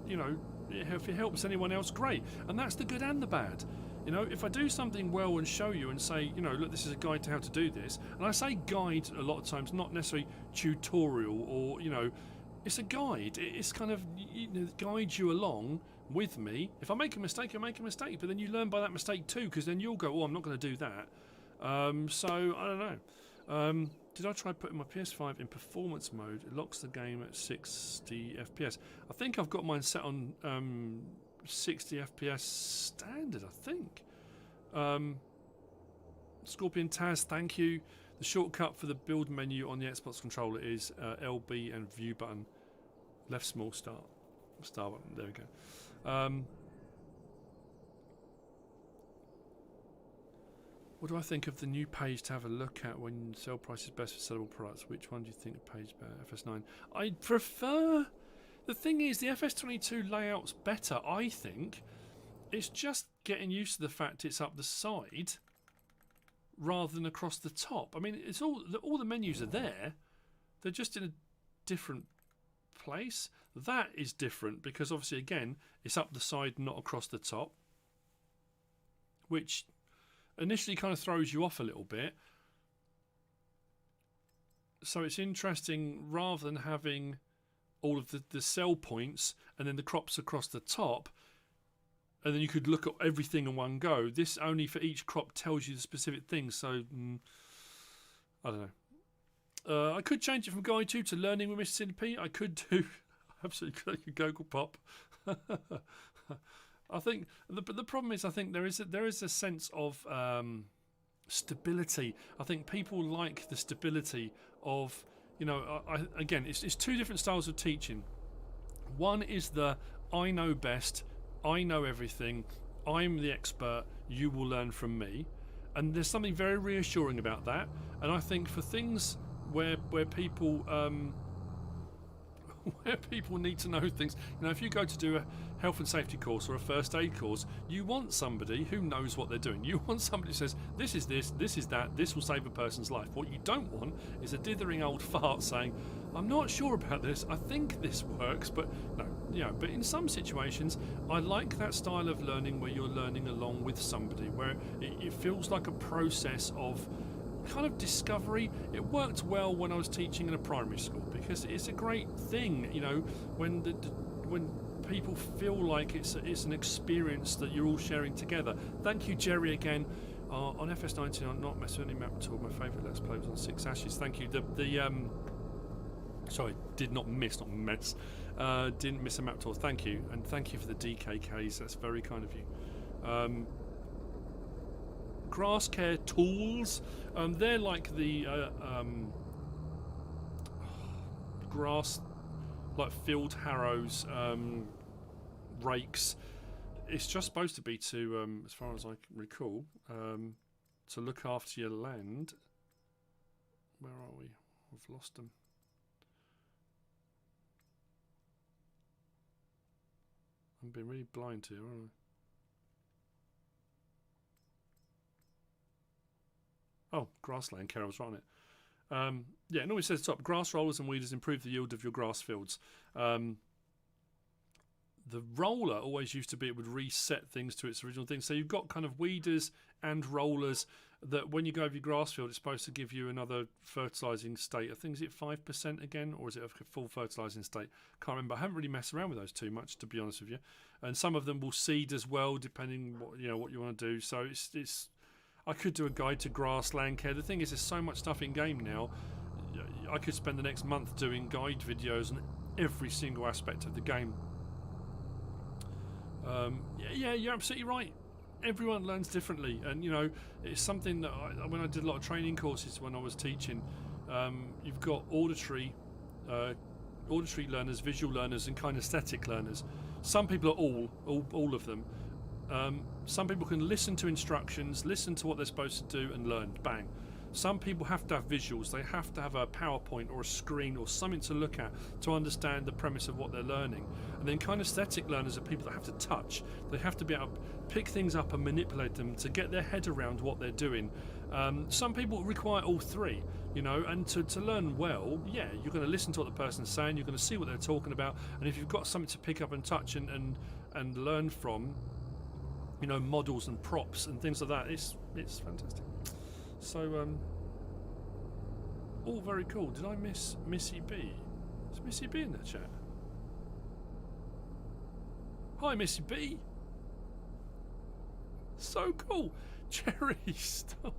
you know, if it helps anyone else, great. And that's the good and the bad. You know, if I do something well and show you and say, you know, look, this is a guide to how to do this, and I say guide a lot of times, not necessarily tutorial or, you know, it's a guide. It's kind of, you know, guides you along with me. If I make a mistake, I make a mistake, but then you learn by that mistake too, because then you'll go, oh, I'm not going to do that. So I don't know. Did I try putting my PS5 in performance mode? It locks the game at 60 FPS. I think I've got mine set on 60 FPS standard, I think. Scorpion Taz, thank you. The shortcut for the build menu on the Xbox controller is LB and view button. Left small start button, there we go. What do I think of the new page to have a look at when sell price is best for sellable products? Which one do you think the page better? FS9. I prefer... The thing is, the FS22 layout's better, I think. it's just getting used to the fact it's up the side rather than across the top. I mean, it's all the menus are there. They're just in a different place. That is different because obviously, again, it's up the side, not across the top, which initially kind of throws you off a little bit. So it's interesting, rather than having all of the cell points and then the crops across the top, and then you could look at everything in one go. This only for each crop tells you the specific things. So I don't know. I could change it from Guide to Learning with MrSealyp. I could do absolutely like a Google Pop. I think the problem is, I think there is a sense of stability. I think people like the stability of, you know, again, it's two different styles of teaching. One is the I know best, I know everything, I'm the expert, you will learn from me. And there's something very reassuring about that. And I think for things where people where people need to know things, you know, if you go to do a health and safety course or a first aid course, you want somebody who knows what they're doing. You want somebody who says, this is this, this is that, this will save a person's life. What you don't want is a dithering old fart saying, I'm not sure about this, I think this works, but no, you know. But in some situations, I like that style of learning where you're learning along with somebody, where it feels like a process of kind of discovery. It worked well when I was teaching in a primary school because it's a great thing, you know, when when people feel like it's an experience that you're all sharing together. Thank you, Jerry, again. On FS22, I'm not messing with any map at all. My favourite Let's Play was on 6 Ashes. Thank you. Sorry, did not miss, not mess. Didn't miss a map tour. Thank you, and thank you for the DKKs. That's very kind of you. Grass care tools. They're like the grass, like field harrows, rakes. It's just supposed to be to, as far as I can recall, to look after your land. Where are we? We've lost them. I'm being really blind here, aren't I? Oh, grassland care, I was right on it. Yeah, it always says top. Grass rollers and weeders improve the yield of your grass fields. The roller always used to be, it would reset things to its original thing. So you've got kind of weeders and rollers that when you go over your grass field, it's supposed to give you another fertilising state. I think, is it 5% again, or is it a full fertilising state? Can't remember. I haven't really messed around with those too much, to be honest with you. And some of them will seed as well, depending what you want to do. So it's I could do a guide to grassland care. The thing is, there's so much stuff in game now. I could spend the next month doing guide videos on every single aspect of the game. Yeah, you're absolutely right. Everyone learns differently, and you know, it's something that when I did a lot of training courses when I was teaching, you've got auditory learners, visual learners, and kinesthetic learners. Some people are all of them. Some people can listen to instructions, listen to what they're supposed to do, and learn. Bang. Some people have to have visuals. They have to have a PowerPoint or a screen or something to look at to understand the premise of what they're learning. And then kinesthetic learners are people that have to touch. They have to be able to pick things up and manipulate them to get their head around what they're doing. Some people require all three, you know, and to learn well, yeah, you're going to listen to what the person's saying, you're going to see what they're talking about, and if you've got something to pick up and touch and learn from, you know, models and props and things like that, it's fantastic. So, all very cool. Did I miss Missy B? Is Missy B in the chat? Hi, Missy B. So cool. Cherry, stop.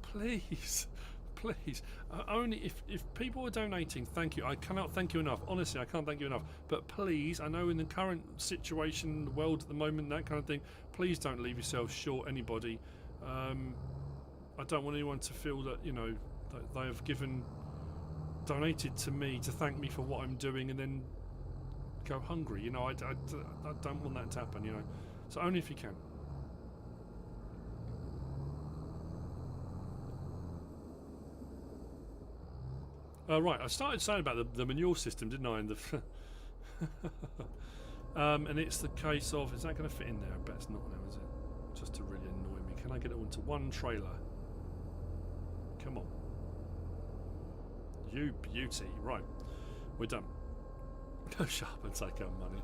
Please. Please. Only if people are donating, thank you. I cannot thank you enough. Honestly, I can't thank you enough. But please, I know in the current situation in the world at the moment, that kind of thing, please don't leave yourselves short anybody. I don't want anyone to feel that, you know, that they have donated to me to thank me for what I'm doing and then go hungry. You know, I don't want that to happen, you know. So only if you can. Right, I started saying about the manure system, didn't I? And And it's the case of, is that going to fit in there? I bet it's not now, is it? Just to really annoy me. Can I get it onto one trailer? Come on. You beauty. Right. We're done. Go shop and take our money.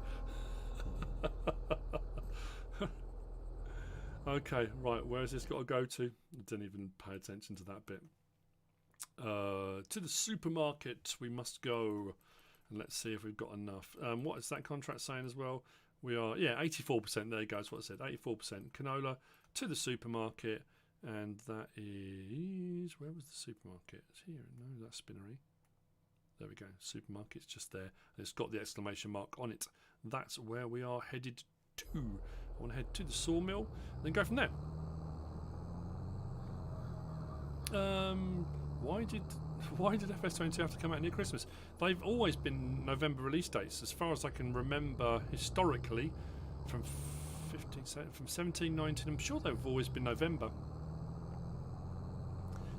Okay, right. Where has this got to go to? I didn't even pay attention to that bit. To the supermarket we must go. And let's see if we've got enough. What is that contract saying as well? We are, yeah, 84%. There you go. That's what it said. 84% canola to the supermarket. And that is... Where was the supermarket? It's here. No, that's Spinnery. There we go. Supermarket's just there. It's got the exclamation mark on it. That's where we are headed to. I want to head to the Sawmill. Then go from there. Why did FS22 have to come out near Christmas? They've always been November release dates, as far as I can remember historically, from 17, 19. I'm sure they've always been November.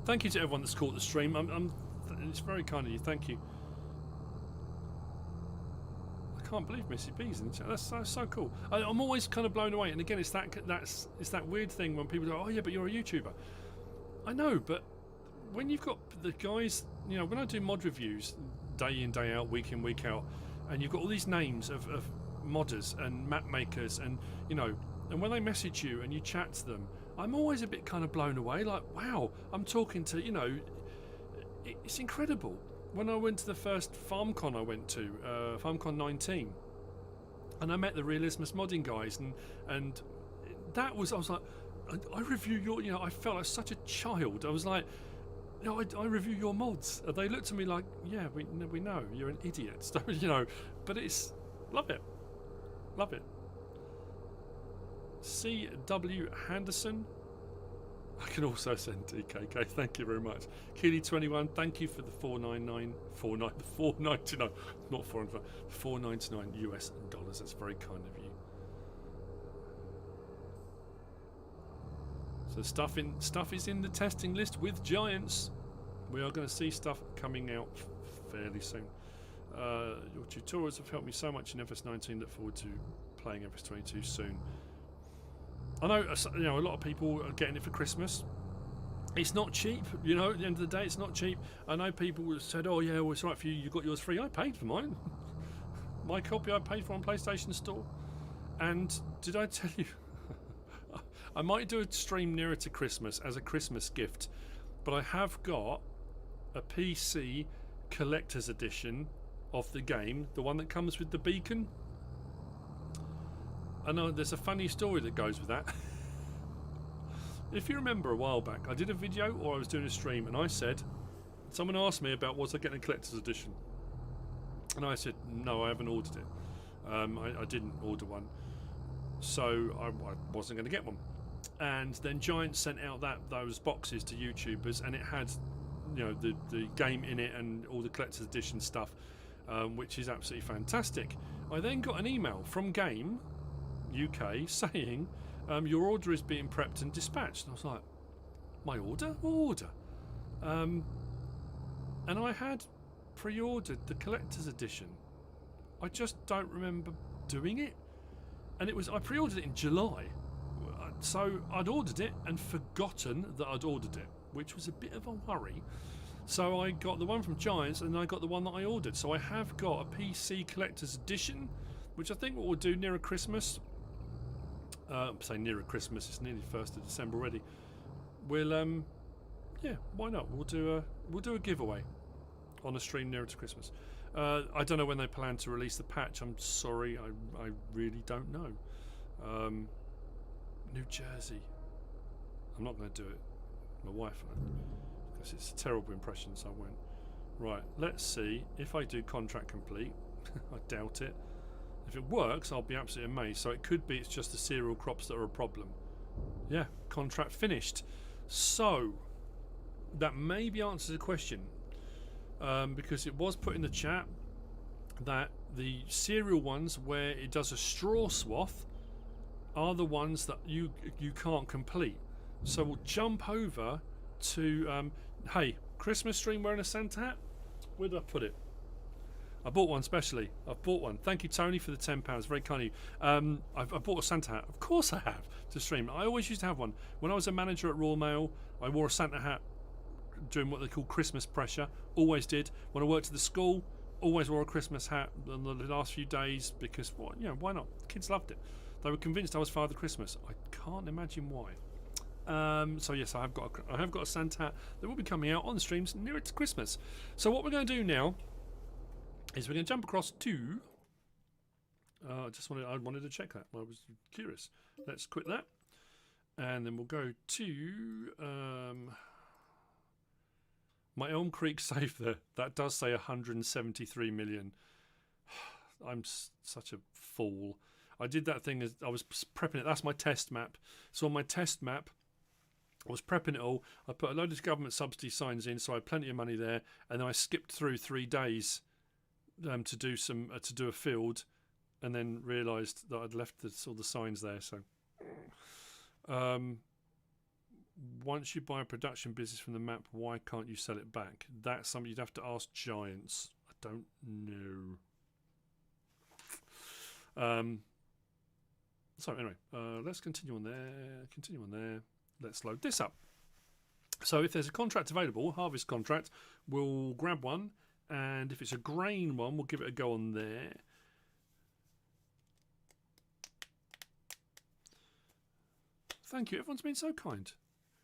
Thank you to everyone that's caught the stream. It's very kind of you. Thank you. I can't believe Missy B's in the chat. That's so cool. I'm always kind of blown away. And again, it's that weird thing when people go, "Oh yeah, but you're a YouTuber." I know, but when you've got the guys, you know, when I do mod reviews day in, day out, week in, week out, and you've got all these names of modders and map makers, and you know, and when they message you and you chat to them, I'm always a bit kind of blown away, like, wow, I'm talking to, you know, it's incredible. When I went to the first FarmCon I went to, FarmCon 19, and I met the Realismus modding guys, and that was, I was like, I review your, you know, I felt like such a child. I was like, no, I review your mods. And they looked at me like, yeah, we know, you're an idiot. So, you know, but it's, love it. Love it. C.W. Henderson. I can also send DKK, thank you very much. Keely21, thank you for the $4.99, not $4.99 US dollars. That's very kind of you. So stuff is in the testing list with Giants. We are going to see stuff coming out fairly soon. Your tutorials have helped me so much in FS19. Look forward to playing FS22 soon. I know, you know, a lot of people are getting it for Christmas. It's not cheap, you know. At the end of the day, it's not cheap. I know people said, "Oh yeah, well, it's right for you. You got yours free." I paid for mine. My copy I paid for on PlayStation Store. And did I tell you? I might do a stream nearer to Christmas as a Christmas gift, but I have got a PC collector's edition of the game, the one that comes with the beacon. I know there's a funny story that goes with that. If you remember a while back, I did a video or I was doing a stream and I said, someone asked me about was I getting a collector's edition, and I said no, I haven't ordered it. I didn't order one, so I wasn't going to get one. And then Giant sent out those boxes to YouTubers, and it had, you know, the game in it and all the collector's edition stuff, which is absolutely fantastic. I then got an email from Game UK saying your order is being prepped and dispatched. And I was like, my order? What order? And I had pre-ordered the collector's edition. I just don't remember doing it. And I pre-ordered it in July. So I'd ordered it and forgotten that I'd ordered it, which was a bit of a worry. So I got the one from Giants and I got the one that I ordered. So I have got a PC collector's edition, which I think what we'll do nearer Christmas. Say nearer Christmas, it's nearly 1st of December already. We'll yeah, why not? We'll do a giveaway on a stream nearer to Christmas. I don't know when they plan to release the patch. I'm sorry, I really don't know. New Jersey. I'm not going to do it. My wife won't, because it's a terrible impression, so I won't. Right, let's see if I do contract complete. I doubt it. If it works, I'll be absolutely amazed. So it could be it's just the cereal crops that are a problem. Yeah, contract finished. So that maybe answers the question, because it was put in the chat that the cereal ones where it does a straw swath are the ones that you can't complete. So we'll jump over to hey, Christmas stream wearing a Santa hat. Where did I put it? I bought one specially. I've bought one. Thank you, Tony, for the £10. Very kind of you. I bought a Santa hat. Of course I have, to stream. I always used to have one. When I was a manager at Royal Mail, I wore a Santa hat during what they call Christmas pressure. Always did. When I worked at the school, always wore a Christmas hat on the last few days because, well, you know, why not? The kids loved it. They were convinced I was Father Christmas. I can't imagine why. So yes, I have got a Santa hat that will be coming out on the streams nearer to Christmas. So what we're going to do now is we're going to jump across to. I wanted to check that. I was curious. Let's quit that, and then we'll go to my Elm Creek save there. That does say 173 million. I'm such a fool. I did that thing as I was prepping it. That's my test map. So on my test map, I was prepping it all. I put a load of government subsidy signs in, so I had plenty of money there. And then I skipped through 3 days to do a field, and then realised that I'd left all the signs there. So once you buy a production business from the map, why can't you sell it back? That's something you'd have to ask Giants. I don't know. So anyway, let's continue on there. Let's load this up. So if there's a contract available, harvest contract, we'll grab one, and if it's a grain one, we'll give it a go on there. Thank you, everyone's been so kind.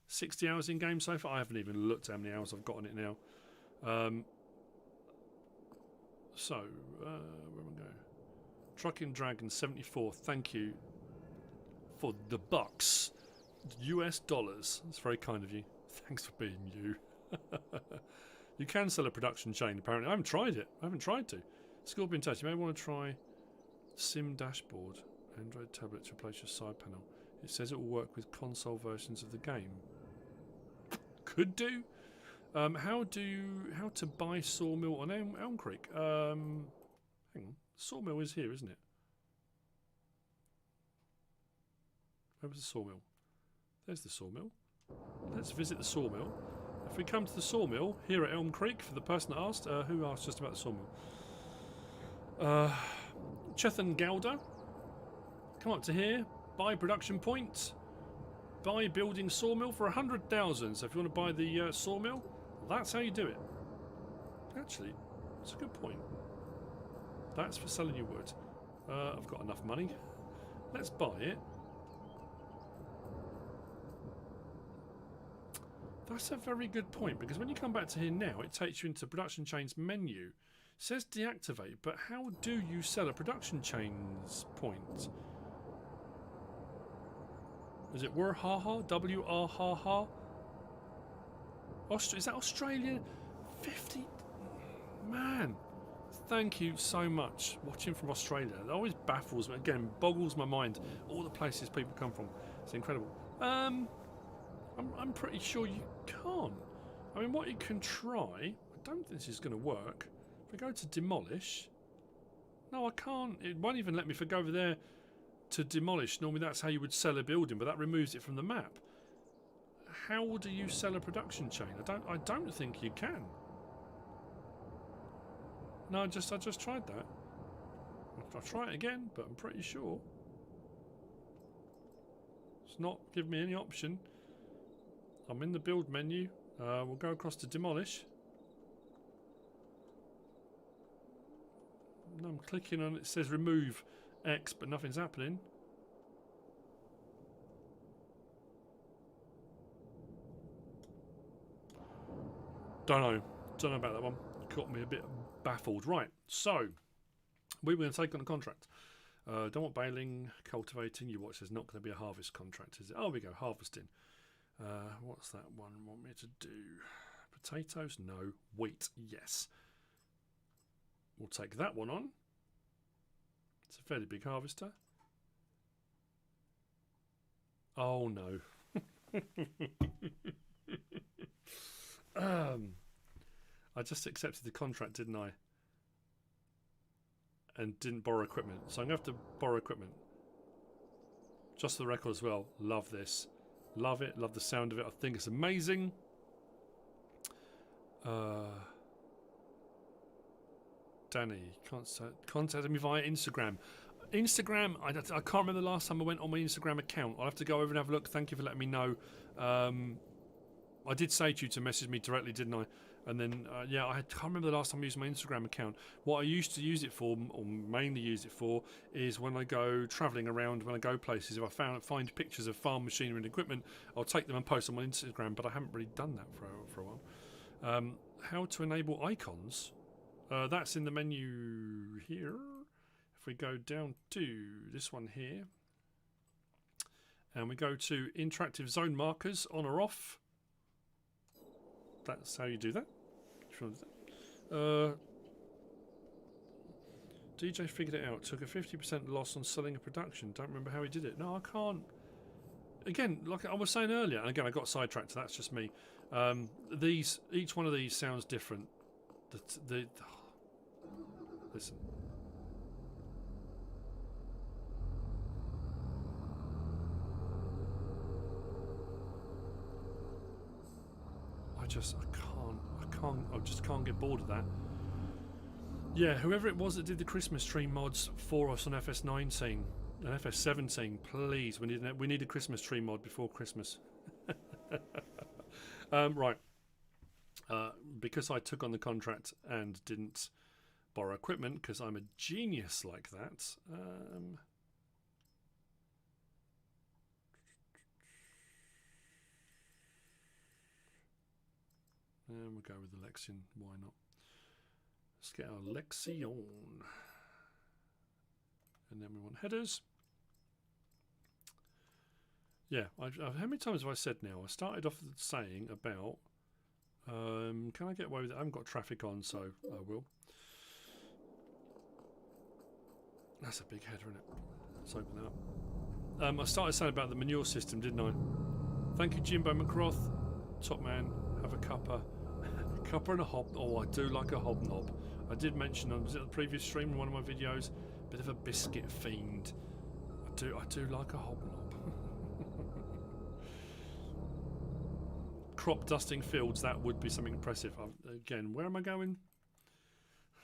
60 hours in game so far. I haven't even looked how many hours I've got on it now. Where am I going? Trucking Dragon 74. Thank you for the bucks. US dollars. That's very kind of you. Thanks for being you. You can sell a production chain, apparently. I haven't tried it. I haven't tried to. Skill be in touch. You may want to try Sim Dashboard. Android tablet to replace your side panel. It says it will work with console versions of the game. Could do. How to buy Sawmill on Elm Creek? Hang on. Sawmill is here, isn't it? Where was the Sawmill? There's the Sawmill. Let's visit the Sawmill. If we come to the Sawmill here at Elm Creek, for the person that asked, who asked just about the Sawmill? Chethan Gowda. Come up to here. Buy production point. Buy building Sawmill for 100,000. So if you want to buy the Sawmill, that's how you do it. Actually, it's a good point. That's for selling you wood. I've got enough money. Let's buy it. That's a very good point, because when you come back to here now, it takes you into production chains menu. It says deactivate, but how do you sell a production chains point? Is it Wurhaha? W-R-H-H? Is that Australia? 50? Man. Thank you so much. Watching from Australia. It always baffles me. Again, boggles my mind. All the places people come from. It's incredible. I'm pretty sure you can't. I mean, what you can try... I don't think this is going to work. If I go to demolish... No, I can't. It won't even let me go over there to demolish. Normally that's how you would sell a building, but that removes it from the map. How do you sell a production chain? I don't think you can. No, I just tried that. I'll try it again, but I'm pretty sure. It's not giving me any option. I'm in the build menu. We'll go across to demolish. No, I'm clicking on it. It says remove X, but nothing's happening. Don't know about that one. Caught me a bit baffled. Right, so we were going to take on a contract. Don't want baling, cultivating. You watch. There's not going to be a harvest contract, is it? Oh, we go harvesting. What's that one want me to do? Potatoes? No. Wheat? Yes. We'll take that one on. It's a fairly big harvester. Oh no. I just accepted the contract, didn't I? And didn't borrow equipment. So I'm going to have to borrow equipment. Just for the record as well. Love this. Love it. Love the sound of it. I think it's amazing. Danny, contact me via Instagram. Instagram, I can't remember the last time I went on my Instagram account. I'll have to go over and have a look. Thank you for letting me know. I did say to you to message me directly, didn't I? And then, yeah, I can't remember the last time I used my Instagram account. What I used to use it for, or mainly use it for, is when I go travelling around, when I go places, if I find pictures of farm machinery and equipment, I'll take them and post on my Instagram, but I haven't really done that for a while. How to enable icons? That's in the menu here. If we go down to this one here, and we go to interactive zone markers, on or off, that's how you do that. DJ figured it out. Took a 50% loss on selling a production. Don't remember how he did it. No, I can't. Again, like I was saying earlier, and again I got sidetracked. So that's just me. Each one of these sounds different. Listen. I just can't get bored of that. Yeah, whoever it was that did the Christmas tree mods for us on FS19 and FS17, please, we need a Christmas tree mod before Christmas. Right. Because I took on the contract and didn't borrow equipment, because I'm a genius like that. And we'll go with the Lexion, why not? Let's get our Lexion. And then we want headers. Yeah, how many times have I said now? I started off saying about, can I get away with it? I haven't got traffic on, so I will. That's a big header, isn't it? Let's open that up. I started saying about the manure system, didn't I? Thank you, Jimbo McCroth. Top man, have a cuppa. Cuppa and a hob. Oh, I do like a hobnob. I did mention on the previous stream in one of my videos, bit of a biscuit fiend. I do like a hobnob. Crop dusting fields, that would be something impressive. Again, where am I going?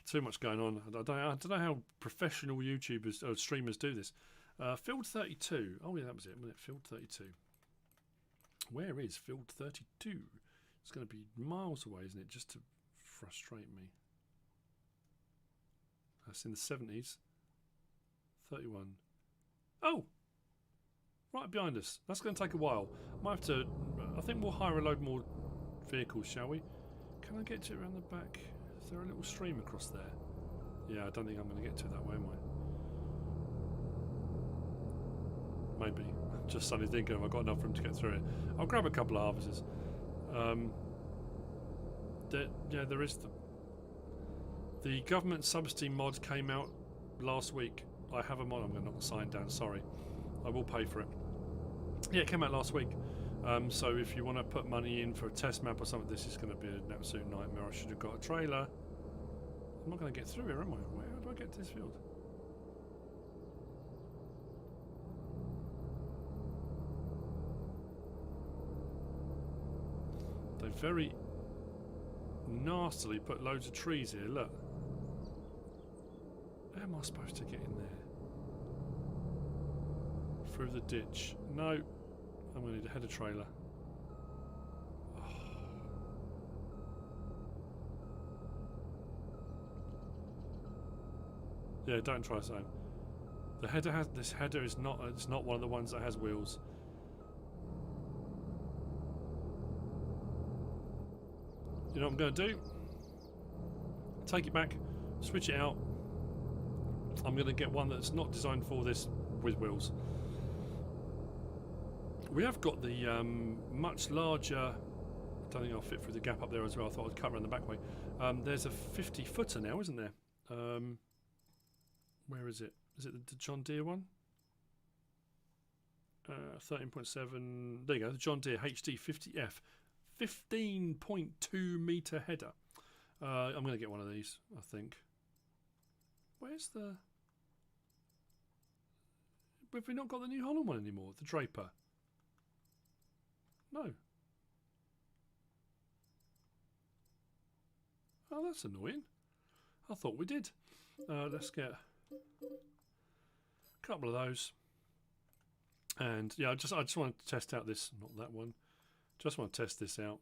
Too much going on. I don't know how professional YouTubers or streamers do this. Field 32. Oh yeah, that was it, wasn't it? Field 32. Where is Field 32? It's going to be miles away, isn't it? Just to frustrate me. That's in the 70s. 31. Oh! Right behind us. That's going to take a while. Might have to... I think we'll hire a load more vehicles, shall we? Can I get to it around the back? Is there a little stream across there? Yeah, I don't think I'm going to get to it that way, am I? Maybe. Just suddenly thinking, have I got enough room to get through it? I'll grab a couple of harvesters. Yeah, there is the government subsidy mod came out last week. I have a mod. I'm going to knock the sign down. Sorry, I will pay for it. Yeah, it came out last week. So if you want to put money in for a test map or something, this is going to be an absolute nightmare. I should have got a trailer. I'm not going to get through here, am I? Where do I get to this field? They very nastily put loads of trees here, look. How am I supposed to get in there? Through the ditch. No. I'm going to need a header trailer. Oh. Yeah, don't try something. The header has... This header is not... It's not one of the ones that has wheels. You know what I'm going to do? Take it back, switch it out. I'm going to get one that's not designed for this with wheels. We have got the much larger... I don't think I'll fit through the gap up there as well. I thought I'd cut around the back way. There's a 50-footer now, isn't there? Where is it? Is it the John Deere one? 13.7... There you go, the John Deere HD 50F. 15.2 metre header. I'm going to get one of these, I think. Where's the... Have we not got the New Holland one anymore? The Draper? No. Oh, that's annoying. I thought we did. Let's get a couple of those. And yeah, I just want to test out this, not that one. Just want to test this out.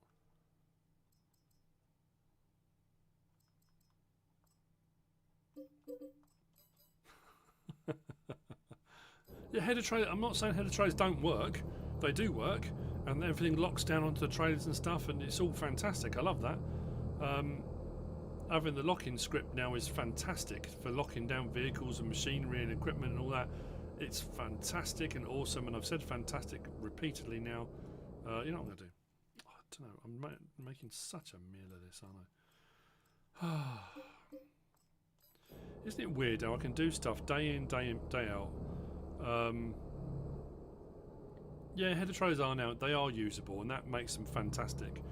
Yeah, header trailer. I'm not saying header trailers don't work. They do work, and everything locks down onto the trailers and stuff, and it's all fantastic. I love that. Having the locking script now is fantastic for locking down vehicles and machinery and equipment and all that. It's fantastic and awesome, and I've said fantastic repeatedly now. You know what I'm going to do? I don't know. I'm making such a meal of this, aren't I? Isn't it weird how I can do stuff day in, day out? Yeah, header trailers are now, they are usable, and that makes them fantastic.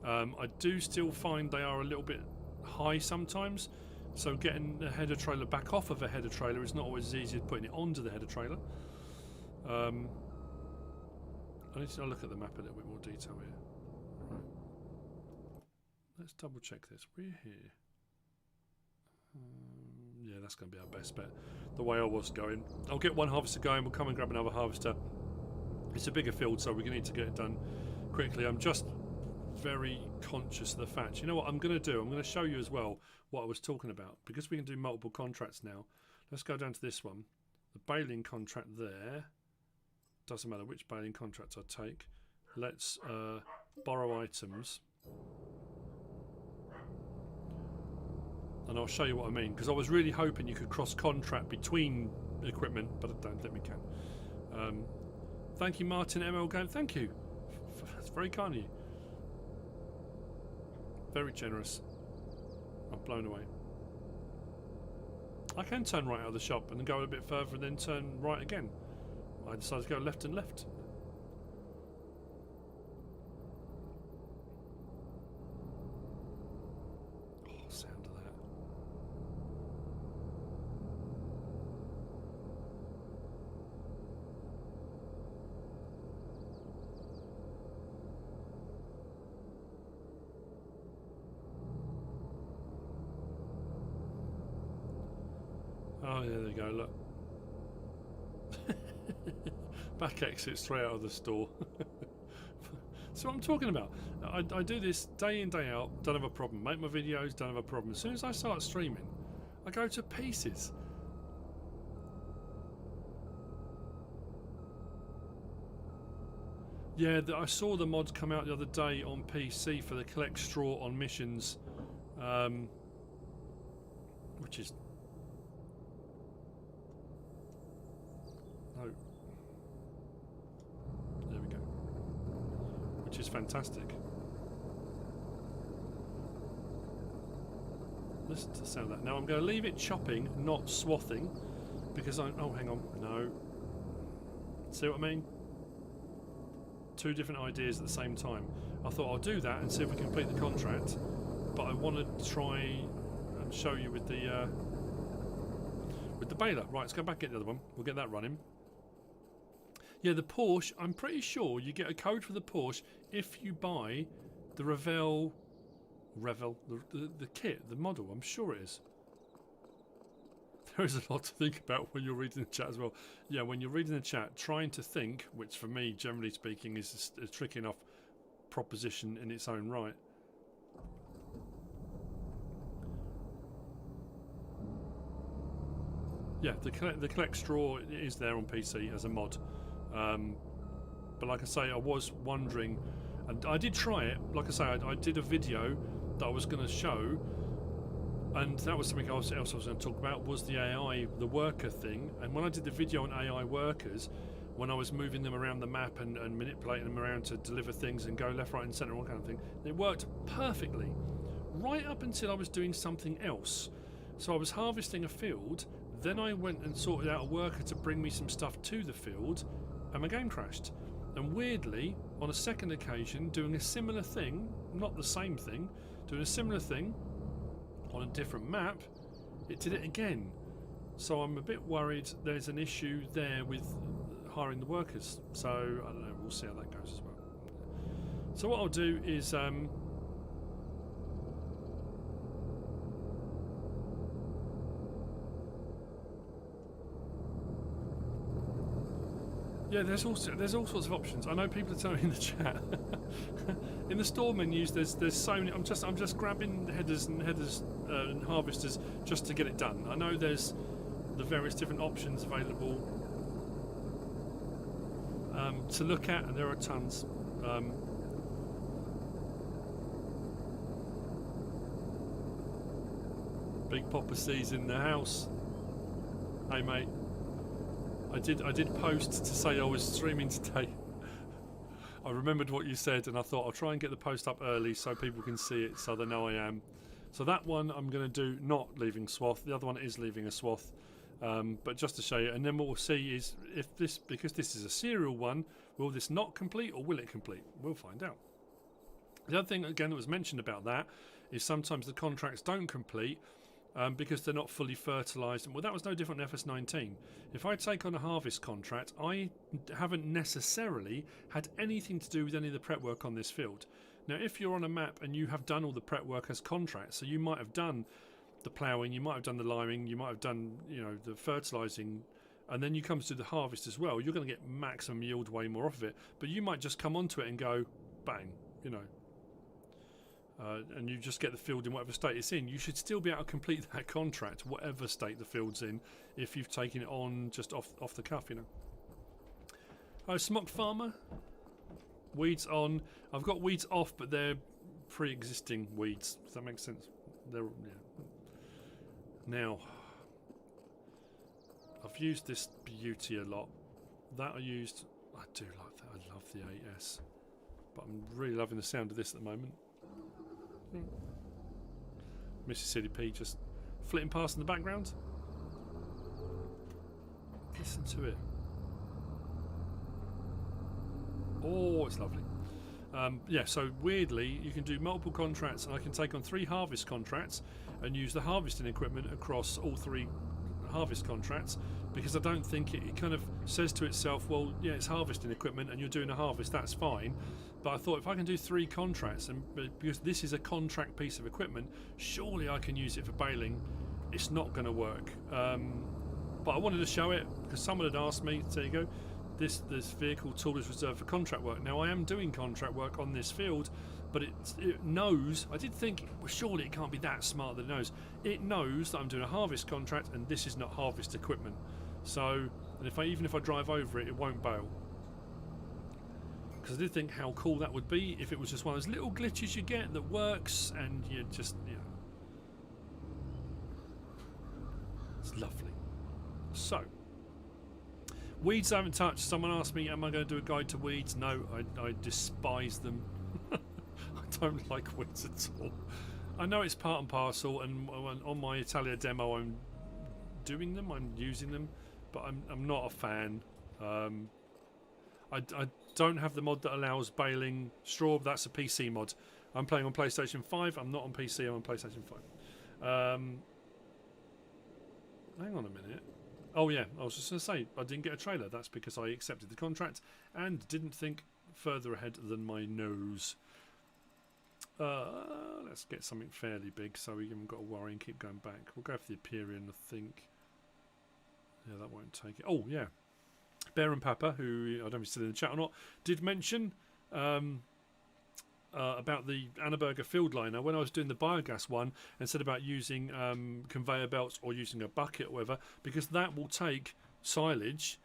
I do still find they are a little bit high sometimes, so getting a header trailer back off of a header trailer is not always as easy as putting it onto the header trailer. I need to look at the map a little bit more detail here. Right. Let's double check this. We're here. Yeah, that's going to be our best bet. The way I was going. I'll get one harvester going, we'll come and grab another harvester. It's a bigger field, so we're going to need to get it done quickly. I'm just very conscious of the fact. You know what I'm going to do? I'm going to show you as well what I was talking about. Because we can do multiple contracts now, let's go down to this one. The baling contract there. Doesn't matter which baling contract I take. Let's borrow items. And I'll show you what I mean, because I was really hoping you could cross-contract between equipment, but I don't think we can. Thank you, Martin ML Game. Thank you. That's very kind of you. Very generous. I'm blown away. I can turn right out of the shop and then go a bit further and then turn right again. I decided to go left and left. Sound of that. Oh, yeah, there you go, look. Back exit straight out of the store. So what I'm talking about. I do this day in, day out, don't have a problem. Make my videos, don't have a problem. As soon as I start streaming, I go to pieces. Yeah, I saw the mods come out the other day on PC for the collect straw on missions, which is... No. There we go. Which is fantastic. Listen to the sound of that. Now I'm going to leave it chopping, not swathing, because I... Oh, hang on. No. See what I mean? Two different ideas at the same time. I thought I'll do that and see if we complete the contract, but I want to try and show you with the baler. Right, let's go back and get the other one. We'll get that running. Yeah, the Porsche, I'm pretty sure you get a code for the Porsche if you buy the the kit, the model. I'm sure it is. There is a lot to think about when you're reading the chat as well. Yeah, when you're reading the chat, trying to think, which for me, generally speaking, is a tricky enough proposition in its own right. Yeah, the collect straw is there on PC as a mod. But like I say, I was wondering, and I did try it. Like I say, I did a video that I was going to show, and that was something else I was going to talk about, was the AI, the worker thing. And when I did the video on AI workers, when I was moving them around the map and manipulating them around to deliver things and go left, right and centre, all kind of thing, it worked perfectly. Right up until I was doing something else. So I was harvesting a field, then I went and sorted out a worker to bring me some stuff to the field, and my game crashed. And weirdly, on a second occasion, doing a similar thing, not the same thing, doing a similar thing on a different map, it did it again. So I'm a bit worried there's an issue there with hiring the workers. So I don't know, we'll see how that goes as well. So what I'll do is Yeah, there's all sorts of options. I know people are telling me in the chat. In the store menus, there's so many. I'm just grabbing headers and harvesters just to get it done. I know there's the various different options available to look at, and there are tons. Big Papa C's in the house. Hey mate, I did post to say I was streaming today. I remembered what you said, and I thought I'll try and get the post up early so people can see it, so they know I am. So that one I'm going to do not leaving swath. The other one is leaving a swath, but just to show you. And then what we'll see is if this, because this is a serial one, will this not complete or will it complete? We'll find out. The other thing again that was mentioned about that is sometimes the contracts don't complete. Because they're not fully fertilised. Well, that was no different than FS19. If I take on a harvest contract, I haven't necessarily had anything to do with any of the prep work on this field. Now, if you're on a map and you have done all the prep work as contracts, so you might have done the ploughing, you might have done the liming, you might have done, you know, the fertilising, and then you come to the harvest as well, you're going to get maximum yield way more off of it. But you might just come onto it and go, bang, you know. And you just get the field in whatever state it's in. You should still be able to complete that contract, whatever state the field's in, if you've taken it on just off the cuff, you know. Oh, Smocked Farmer. Weeds on. I've got weeds off, but they're pre-existing weeds. Does that make sense? They're, yeah. Now, I've used this beauty a lot. That I used. I do like that. I love the 8S, but I'm really loving the sound of this at the moment. MrSealyp just flitting past in the background. Listen to it. Oh, it's lovely. Yeah, so weirdly, you can do multiple contracts, and I can take on 3 harvest contracts and use the harvesting equipment across all 3 harvest contracts, because I don't think it kind of says to itself, well, yeah, it's harvesting equipment and you're doing a harvest, that's fine. But I thought if I can do 3 contracts, and because this is a contract piece of equipment, surely I can use it for baling. It's not going to work. But I wanted to show it because someone had asked me, there you go, this vehicle tool is reserved for contract work. Now I am doing contract work on this field, but it knows, I did think, well, surely it can't be that smart that it knows. It knows that I'm doing a harvest contract and this is not harvest equipment. So, and even if I drive over it, it won't bail. Because I did think how cool that would be if it was just one of those little glitches you get that works and you just, you know. It's lovely. So, weeds I haven't touched. Someone asked me, am I going to do a guide to weeds? No, I despise them. I don't like weeds at all. I know it's part and parcel, and on my Italia demo I'm doing them, I'm using them, but I'm not a fan. I don't have the mod that allows baling straw. That's a PC mod. I'm playing on PlayStation 5. I'm not on PC. I'm on PlayStation 5. Hang on a minute. Oh yeah, I was just going to say I didn't get a trailer. That's because I accepted the contract and didn't think further ahead than my nose. Let's get something fairly big so we haven't got to worry and keep going back. We'll go for the Empyrean, I think. Yeah, that won't take it. Oh yeah. Bear and Papa, who I don't know if he's still in the chat or not, did mention about the Annaberger field liner when I was doing the biogas one, and said about using conveyor belts or using a bucket or whatever, because that will take silage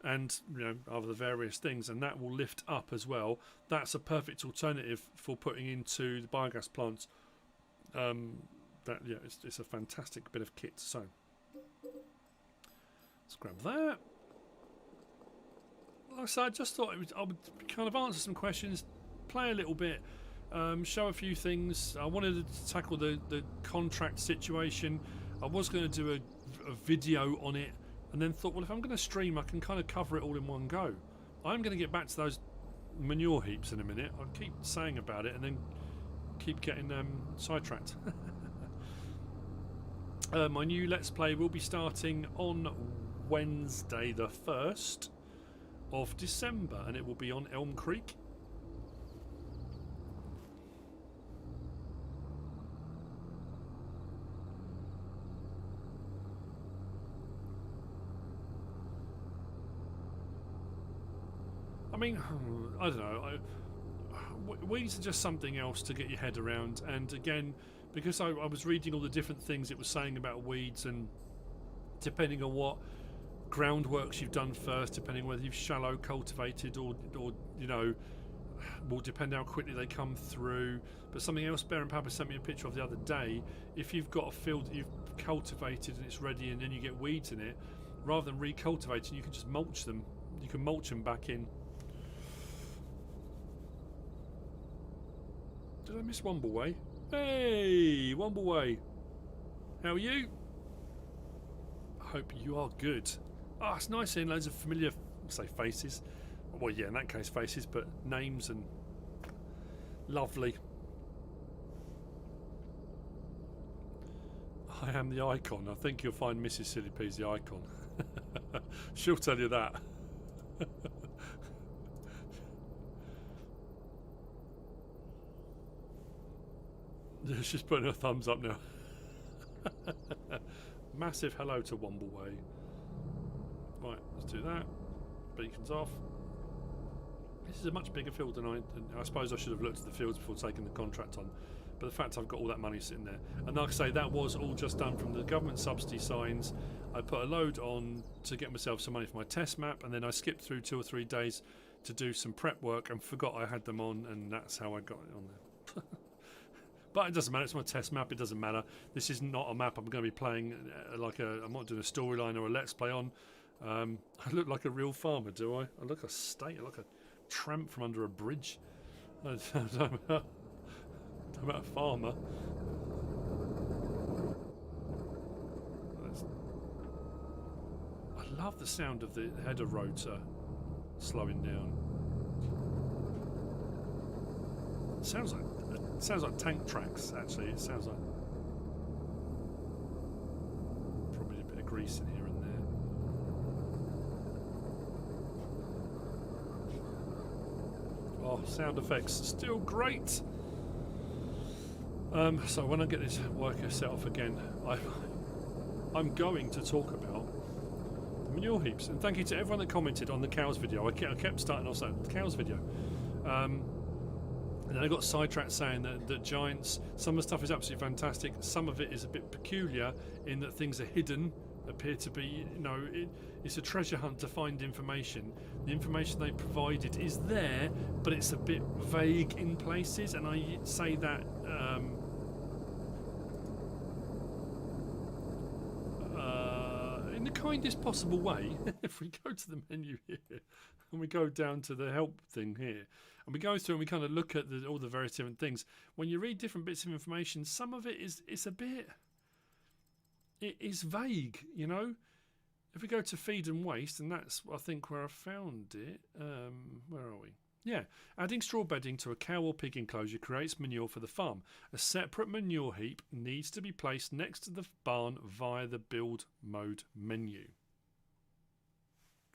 and, you know, other various things, and that will lift up as well. That's a perfect alternative for putting into the biogas plants. Yeah, it's a fantastic bit of kit. So let's grab that. Like I said, I just thought I would kind of answer some questions, play a little bit, show a few things. I wanted to tackle the contract situation. I was going to do a video on it, and then thought, well, if I'm going to stream, I can kind of cover it all in one go. I'm going to get back to those manure heaps in a minute. I'll keep saying about it and then keep getting sidetracked. My new Let's Play will be starting on Wednesday the 1st of December, and it will be on Elm Creek. mean, I don't know. Weeds are just something else to get your head around. And again, because I was reading all the different things it was saying about weeds, and depending on what groundworks you've done first, depending on whether you've shallow cultivated or you know, will depend how quickly they come through. But something else Bear and Papa sent me a picture of the other day, if you've got a field that you've cultivated and it's ready and then you get weeds in it, rather than recultivating, you can just mulch them. You can mulch them back in. Did I miss Wombleway? Hey, Wombleway. How are you? I hope you are good. Ah, it's nice seeing loads of familiar, say, faces. Well, yeah, in that case, faces, but names and lovely. I am the icon. I think you'll find MrSealyp is the icon. She'll tell you that. She's putting her thumbs up now. Massive hello to Wombleway. Right, let's do that. Beacons off. This is a much bigger field than I suppose I should have looked at the fields before taking the contract on. But the fact I've got all that money sitting there. And like I say, that was all just done from the government subsidy signs. I put a load on to get myself some money for my test map, and then I skipped through 2 or 3 days to do some prep work and forgot I had them on, and that's how I got it on there. But it doesn't matter, it's my test map, it doesn't matter. This is not a map I'm going to be playing I'm not doing a storyline or a let's play on. I look like a real farmer, do I? I look like a tramp from under a bridge. I'm about a farmer. I love the sound of the header rotor slowing down. It sounds like tank tracks, actually. It sounds like probably a bit of grease in here and there. Oh, sound effects still great. So when I get this worker set off again, I'm going to talk about the manure heaps. And thank you to everyone that commented on the cows video. I kept starting off saying the cows video. And then I got sidetracked saying that giants, some of the stuff is absolutely fantastic, some of it is a bit peculiar in that things are hidden, appear to be, you know, it's a treasure hunt to find information. The information they provided is there, but it's a bit vague in places, and I say that in the kindest possible way. If we go to the menu here and we go down to the help thing here and we go through and we kind of look at all the various different things, when you read different bits of information, some of it is a bit, it is vague, you know. If we go to feed and waste, and that's I think where I found it, where are we? Yeah, adding straw bedding to a cow or pig enclosure creates manure for the farm. A separate manure heap needs to be placed next to the barn via the build mode menu.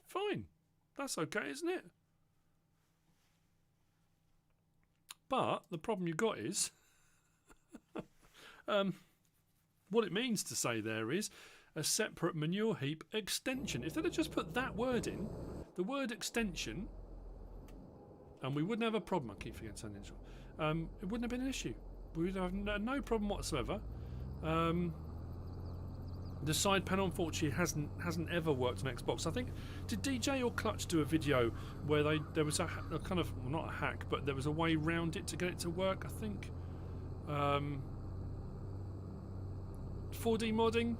Fine, that's okay, isn't it? But the problem you've got is what it means to say there is a separate manure heap extension. If they'd have just put that word in, the word extension, and we wouldn't have a problem. I keep forgetting something. It wouldn't have been an issue. We would have no problem whatsoever. The side panel, unfortunately, hasn't ever worked on Xbox. I think, did DJ or Clutch do a video where there was a kind of, well, not a hack, but there was a way around it to get it to work, I think. 4D modding,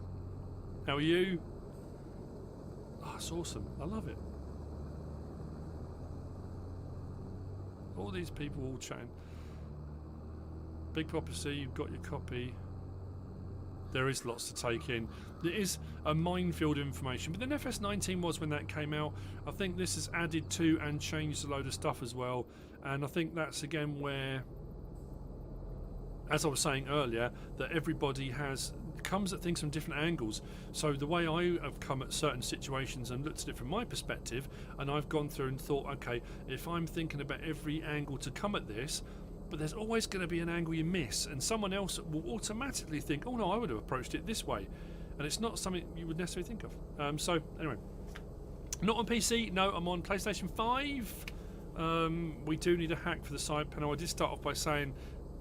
how are you? Oh, it's awesome. I love it. All these people all chatting. Big Prophecy, you've got your copy. There is lots to take in. There is a minefield of information, but then FS19 was when that came out. I think this has added to and changed a load of stuff as well, and I think that's again where, as I was saying earlier, that everybody comes at things from different angles. So the way I have come at certain situations and looked at it from my perspective, and I've gone through and thought, okay, if I'm thinking about every angle to come at this, but there's always going to be an angle you miss, and someone else will automatically think, oh no, I would have approached it this way, and it's not something you would necessarily think of. So anyway, not on PC. No, I'm on PlayStation 5. We do need a hack for the side panel. I did start off by saying,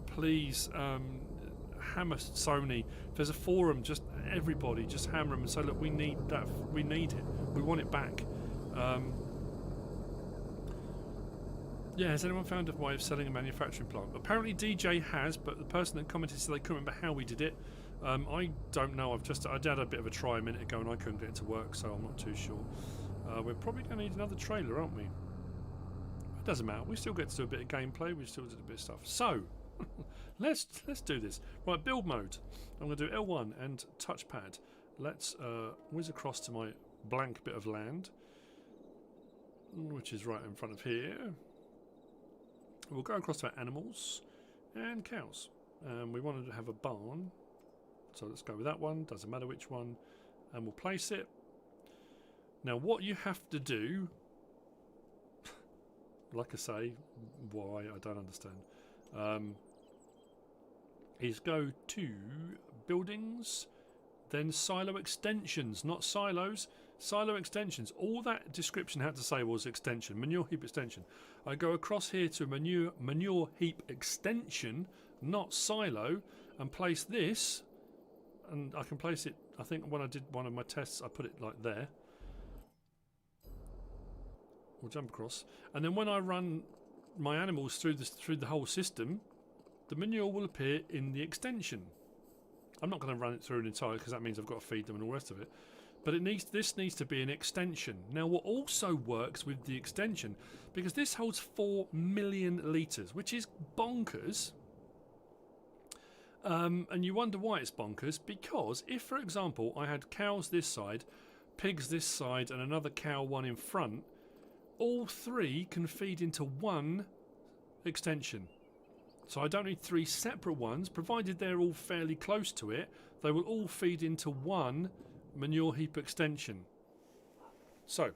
please hammer Sony. If there's a forum, just everybody, just hammer them and say, look, we need that. We need it. We want it back. Yeah, has anyone found a way of selling a manufacturing plant? Apparently DJ has, but the person that commented said they couldn't remember how we did it. I don't know. I had a bit of a try a minute ago and I couldn't get it to work, so I'm not too sure. We're probably going to need another trailer, aren't we? It doesn't matter. We still get to do a bit of gameplay. We still do a bit of stuff. So let's do this. Right, build mode. I'm going to do L1 and touchpad. Let's whiz across to my blank bit of land, which is right in front of here. We'll go across to our animals and cows. We wanted to have a barn, so let's go with that one. Doesn't matter which one, and we'll place it. Now, what you have to do, like I say, why I don't understand, is go to buildings, then silo extensions, not silos. Silo extensions. All that description had to say was extension, manure heap extension. I go across here to manure heap extension, not silo, and place this. And I can place it. I think when I did one of my tests, I put it like there. We'll jump across, and then when I run my animals through the whole system, the manure will appear in the extension. I'm not going to run it through an entire because that means I've got to feed them and all the rest of it. But this needs to be an extension. Now, what also works with the extension, because this holds 4 million litres, which is bonkers. And you wonder why it's bonkers, because if, for example, I had cows this side, pigs this side, and another cow one in front, all three can feed into one extension. So I don't need 3 separate ones, provided they're all fairly close to it. They will all feed into one manure heap extension. So,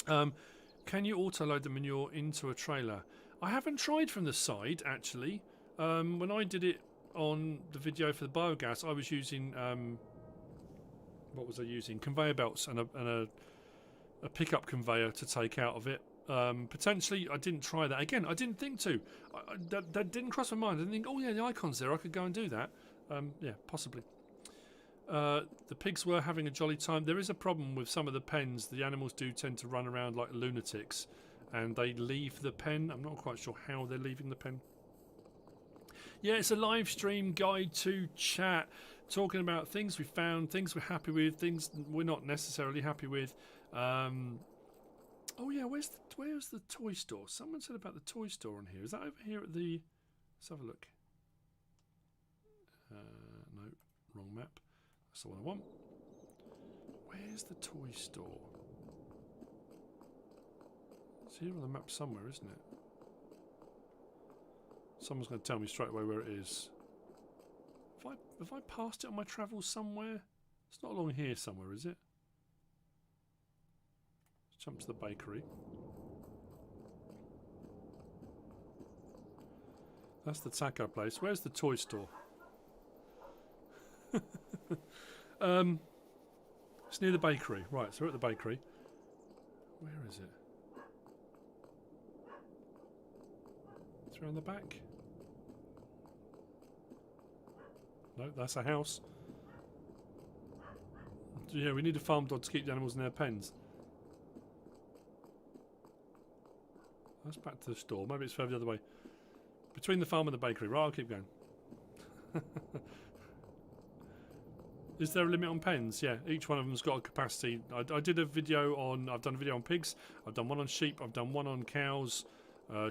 can you auto-load the manure into a trailer? I haven't tried from the side, actually. When I did it on the video for the biogas, I was using, what was I using? Conveyor belts and a pickup conveyor to take out of it. Potentially, I didn't try that. Again, I didn't think to. That didn't cross my mind. I didn't think, oh yeah, the icon's there, I could go and do that. Yeah, possibly. The pigs were having a jolly time. There is a problem with some of the pens. The animals do tend to run around like lunatics, and they leave the pen. I'm not quite sure how they're leaving the pen. Yeah, it's a live stream guide to chat, talking about things we found, things we're happy with, things we're not necessarily happy with. Oh yeah, where's the toy store? Someone said about the toy store on here. Is that over here at the... Let's have a look. No, wrong map. That's the one I want. Where's the toy store? It's here on the map somewhere, isn't it? Someone's going to tell me straight away where it is. Have I passed it on my travels somewhere? It's not along here somewhere, is it? Let's jump to the bakery. That's the taco place. Where's the toy store? It's near the bakery. Right, so we're at the bakery. Where is it? It's around the back. No, that's a house. Yeah, we need a farm dog to keep the animals in their pens. That's back to the store. Maybe it's further the other way. Between the farm and the bakery. Right, I'll keep going. Is there a limit on pens? Yeah, each one of them's got a capacity. I did a video on... I've done a video on pigs. I've done one on sheep. I've done one on cows,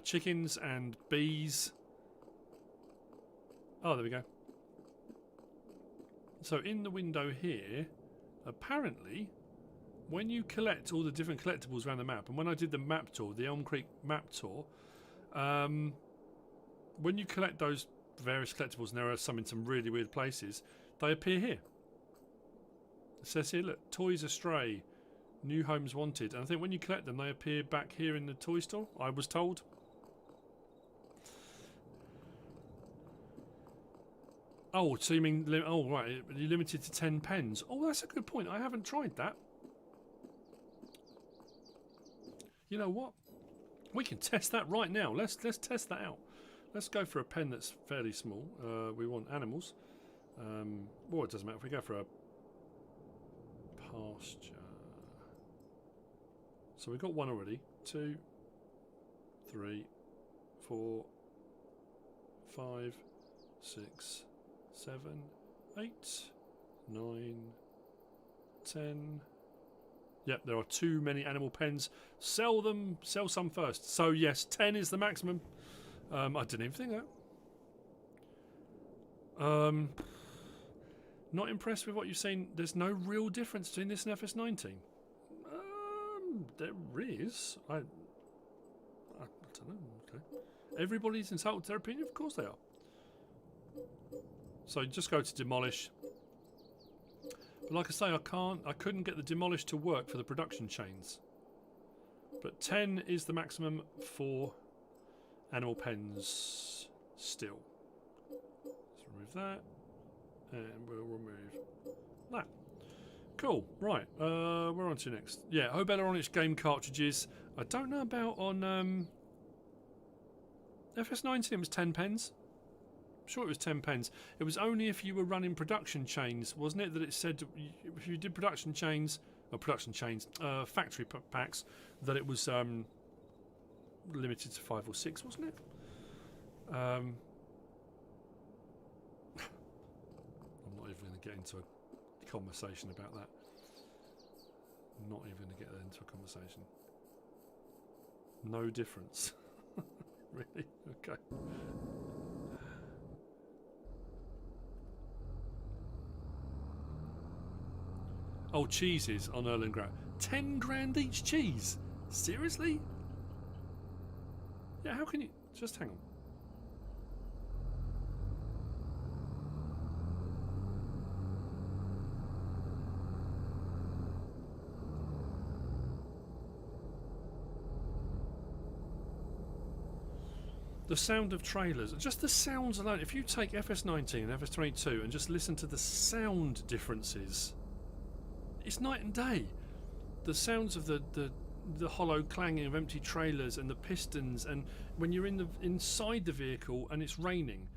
chickens and bees. Oh, there we go. So in the window here, apparently, when you collect all the different collectibles around the map, and when I did the map tour, the Elm Creek map tour, when you collect those various collectibles, and there are some in some really weird places, they appear here. It says here, look, toys astray, new homes wanted. And I think when you collect them, they appear back here in the toy store, I was told. Oh, so you mean... Oh, right. You're limited to 10 pens. Oh, that's a good point. I haven't tried that. You know what? We can test that right now. Let's test that out. Let's go for a pen that's fairly small. We want animals. Well, it doesn't matter if we go for a pasture. So we've got one already. 2, 3, 4, 5, 6, 7, 8, 9, 10. Yep, there are too many animal pens. Sell them. Sell some first. So yes, 10 is the maximum. I didn't even think that. Not impressed with what you've seen. There's no real difference between this and FS19. There is. I don't know. Okay. Everybody's entitled to their opinion. Of course they are. So just go to demolish. But like I say, I couldn't get the demolish to work for the production chains. But 10 is the maximum for animal pens still. Let's remove that. And we'll remove that. Cool. Right. We're on to next. Yeah, Hobelaronic game cartridges. I don't know about on FS19 it was 10 pens. I'm sure it was 10 pens. It was only if you were running production chains, wasn't it, that it said if you did production chains, factory packs, that it was limited to 5 or 6, wasn't it? I'm not even going to get into a conversation about that. Not even going to get into a conversation. No difference. Really? Okay. Oh, cheeses on Erlengrau. 10 grand each cheese? Seriously? Yeah, how can you... Just hang on. The sound of trailers, just the sounds alone. If you take FS19 and FS22 and just listen to the sound differences, it's night and day. The sounds of the hollow clanging of empty trailers and the pistons, and when you're inside the vehicle and it's raining.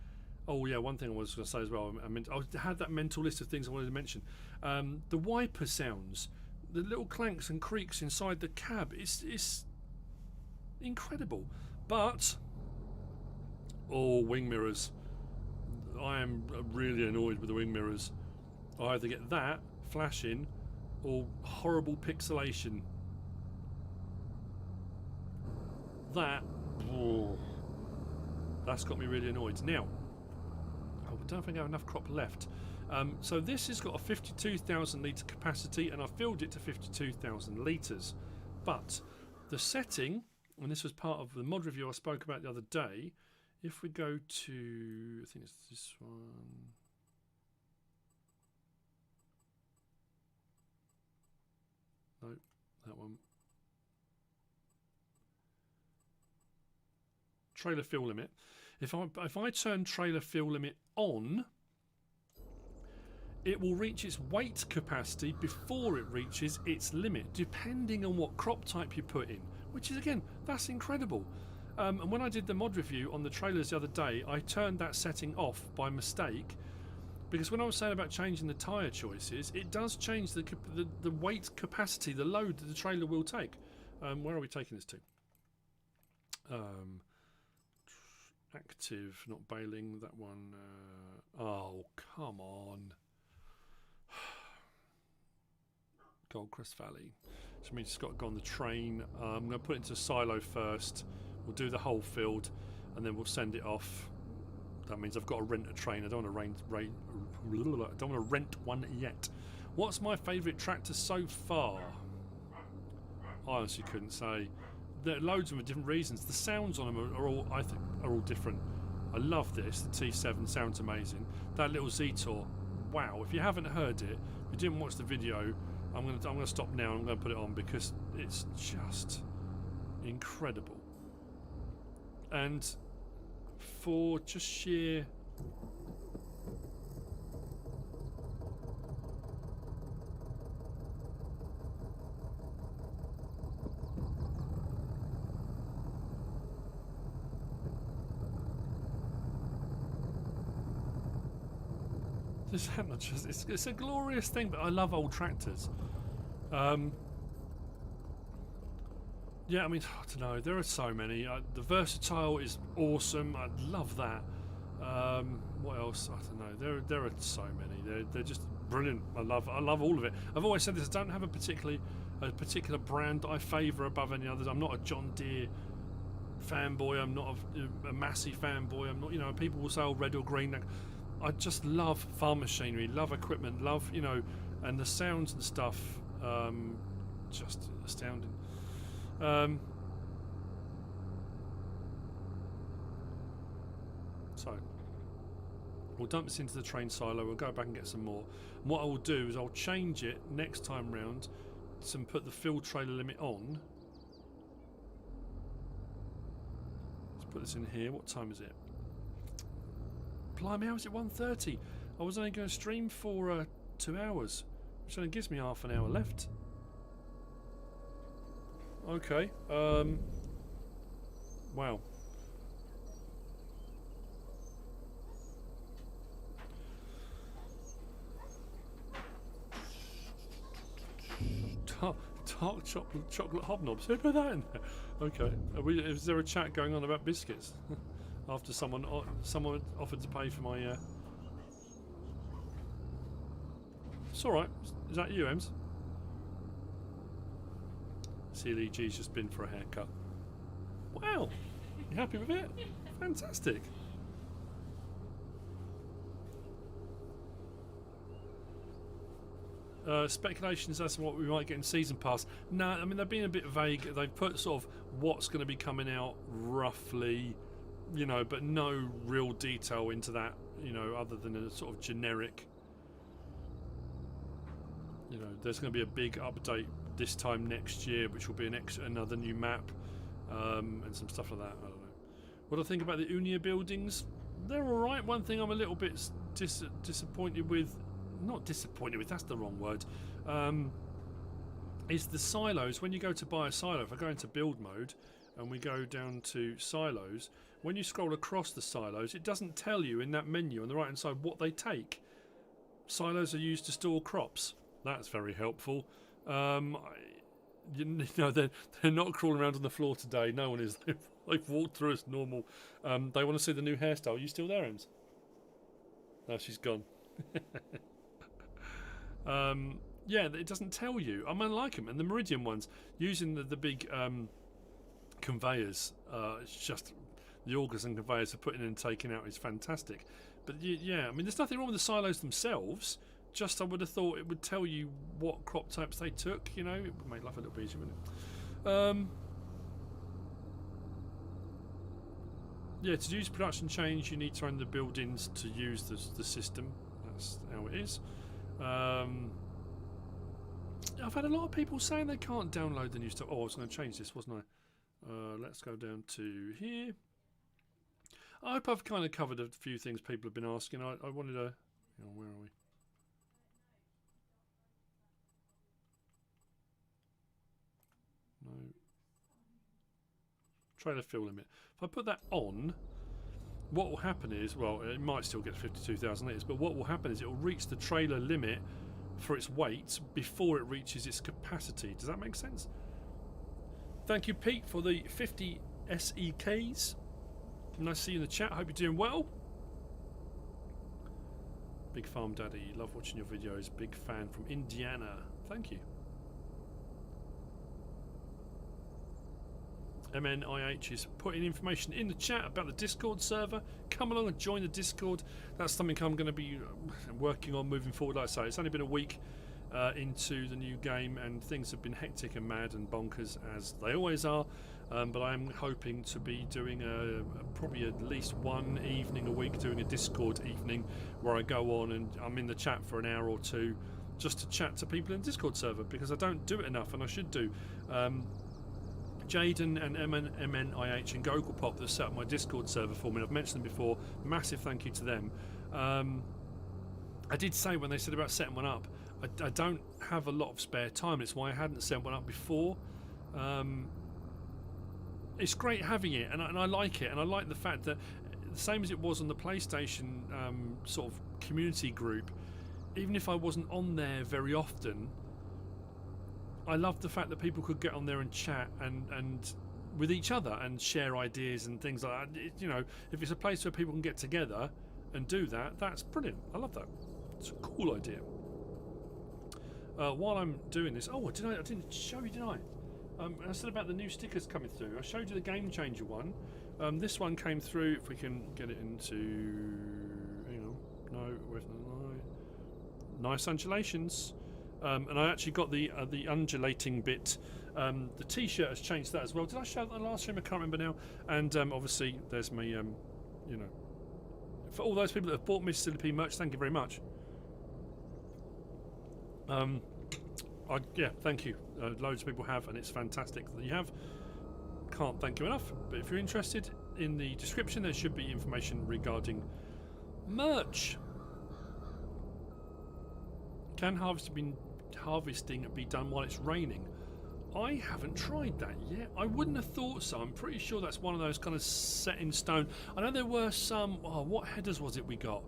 Oh yeah, one thing I was going to say as well. I had that mental list of things I wanted to mention. The wiper sounds, the little clanks and creaks inside the cab. It's incredible, but. Oh, wing mirrors. I am really annoyed with the wing mirrors. I either get that flashing or horrible pixelation. That's got me really annoyed. Now, I don't think I have enough crop left. So this has got a 52,000 litre capacity and I filled it to 52,000 litres. But the setting, and this was part of the mod review I spoke about the other day, if we go to, I think it's this one. No, that one. Trailer fuel limit. If I turn trailer fuel limit on, it will reach its weight capacity before it reaches its limit, depending on what crop type you put in. Which is, again, that's incredible. And when I did the mod review on the trailers the other day, I turned that setting off by mistake, because when I was saying about changing the tyre choices, it does change the weight capacity, the load that the trailer will take. Where are we taking this to? Active, not bailing, that one. Oh, come on. Goldcrest Valley. So means it's got to go on the train. I'm going to put it into silo first. We'll do the whole field, and then we'll send it off. That means I've got to rent a train. I don't want to rent one yet. What's my favourite tractor so far? I honestly couldn't say. There are loads of them for different reasons. The sounds on them are all, I think, are all different. I love this. The T7 sounds amazing. That little Zetor, wow! If you haven't heard it, if you didn't watch the video, I'm gonna stop now. I'm gonna put it on because it's just incredible. And for just sheer It's a glorious thing, but I love old tractors. Yeah, I mean, I don't know. There are so many. The Versatile is awesome. I love that. What else? I don't know. There are so many. They're just brilliant. I love all of it. I've always said this. I don't have a particular brand that I favour above any others. I'm not a John Deere fanboy. I'm not a Massey fanboy. I'm not. You know, people will say, "Oh, red or green." I just love farm machinery. Love equipment. Love and the sounds and stuff. Just astounding. So we'll dump this into the train silo. We'll go back and get some more. And what I will do is I'll change it next time round and put the fill trailer limit on. Let's put this in here. What time is it? Blimey, how is it 1:30? I was only going to stream for 2 hours, which only gives me half an hour left. Okay. Wow. Dark chocolate hobnobs. Who put that in there? Okay. Is there a chat going on about biscuits? After someone offered to pay for my. It's all right. Is that you, Ems? CLEG's just been for a haircut. Wow, you happy with it? Fantastic. Speculations as to what we might get in Season Pass. No, I mean, they've been a bit vague. They've put sort of what's going to be coming out roughly, but no real detail into that, other than a sort of generic, there's going to be a big update this time next year, which will be another new map, and some stuff like that. I don't know. What do I think about the Unia buildings? They're alright. One thing I'm a little bit disappointed with, not disappointed with, that's the wrong word, is the silos. When you go to buy a silo, if I go into build mode and we go down to silos, when you scroll across the silos, it doesn't tell you in that menu on the right hand side what they take. Silos are used to store crops. That's very helpful. They're not crawling around on the floor today. No one is. They've walked through as normal. They want to see the new hairstyle. Are you still there, Ems? No, she's gone. Yeah, it doesn't tell you. I like them. And the Meridian ones, using the big conveyors, it's just the augers and conveyors for putting in and taking out is fantastic. But yeah, I mean, there's nothing wrong with the silos themselves. Just I would have thought it would tell you what crop types they took, it would make life a little bit easier, wouldn't it? Yeah, to use production change, you need to own the buildings to use the system. That's how it is. I've had a lot of people saying they can't download the new stuff. Oh, I was going to change this, wasn't I? Let's go down to here. I hope I've kind of covered a few things people have been asking. I wanted to... where are we? No. Trailer fill limit. If I put that on, what will happen is, well, it might still get 52,000 litres, but what will happen is it will reach the trailer limit for its weight before it reaches its capacity. Does that make sense? Thank you, Pete, for the 50 SEKs. Nice to see you in the chat. Hope you're doing well. Big Farm Daddy. Love watching your videos. Big fan from Indiana. Thank you. MNIH is putting information in the chat about the Discord server. Come along and join the Discord. That's something I'm going to be working on moving forward. Like I say, it's only been a week into the new game, and things have been hectic and mad and bonkers, as they always are. But I'm hoping to be doing probably at least one evening a week, doing a Discord evening where I go on and I'm in the chat for an hour or two just to chat to people in the Discord server, because I don't do it enough, and I should do. Jaden and MNIH and Goglepop that set up my Discord server for me, I've mentioned them before, massive thank you to them. I did say when they said about setting one up, I don't have a lot of spare time. It's why I hadn't set one up before. It's great having it, and I like it, and I like the fact that the same as it was on the PlayStation sort of community group, even if I wasn't on there very often, I loved the fact that people could get on there and chat and with each other and share ideas and things like that. You know, if it's a place where people can get together and do that, that's brilliant. I love that. It's a cool idea. While I'm doing this, oh, I didn't show you, did I? I said about the new stickers coming through. I showed you the Game Changer one. This one came through. If we can get it into, hang on, no, where's the light? Nice undulations. And I actually got the undulating bit. The T-shirt has changed that as well. Did I show that last stream? I can't remember now. And obviously, there's me. You know, for all those people that have bought MrSealyp merch, thank you very much. Yeah, thank you. Loads of people have, and it's fantastic that you have. Can't thank you enough. But if you're interested, in the description there should be information regarding merch. Can harvesting be done while it's raining? I haven't tried that yet. I wouldn't have thought so. I'm pretty sure that's one of those kind of set in stone. I know there were some. Oh, what headers was it we got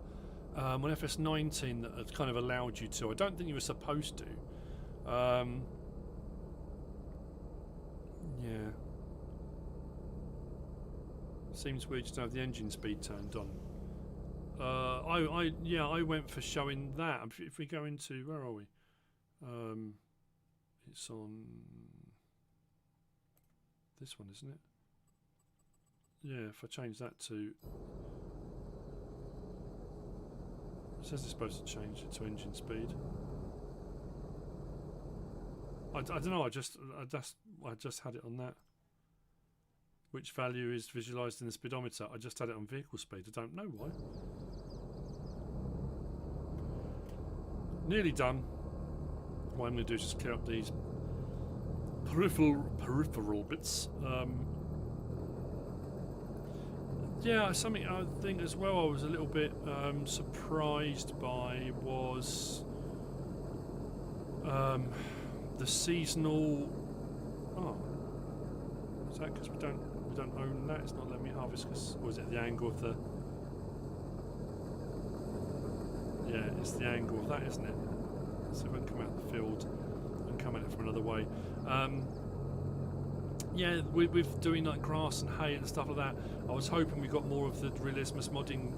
on FS19 that had kind of allowed you to? I don't think you were supposed to. Yeah. Seems weird to have the engine speed turned on. I went for showing that. If we go into, where are we? It's on this one, isn't it? Yeah, if I change that to, it says it's supposed to change it to engine speed. I don't know. I just had it on that. Which value is visualised in the speedometer? I just had it on vehicle speed. I don't know why. Nearly done. What I'm going to do is just clear up these peripheral bits. Yeah, something I think as well I was a little bit surprised by was the seasonal. Oh, is that because we don't own that? It's not letting me harvest because, or is it the angle of the? Yeah, it's the angle of that, isn't it? So we can come out of the field and come at it from another way. Yeah, with doing like grass and hay and stuff like that, I was hoping we got more of the realism modding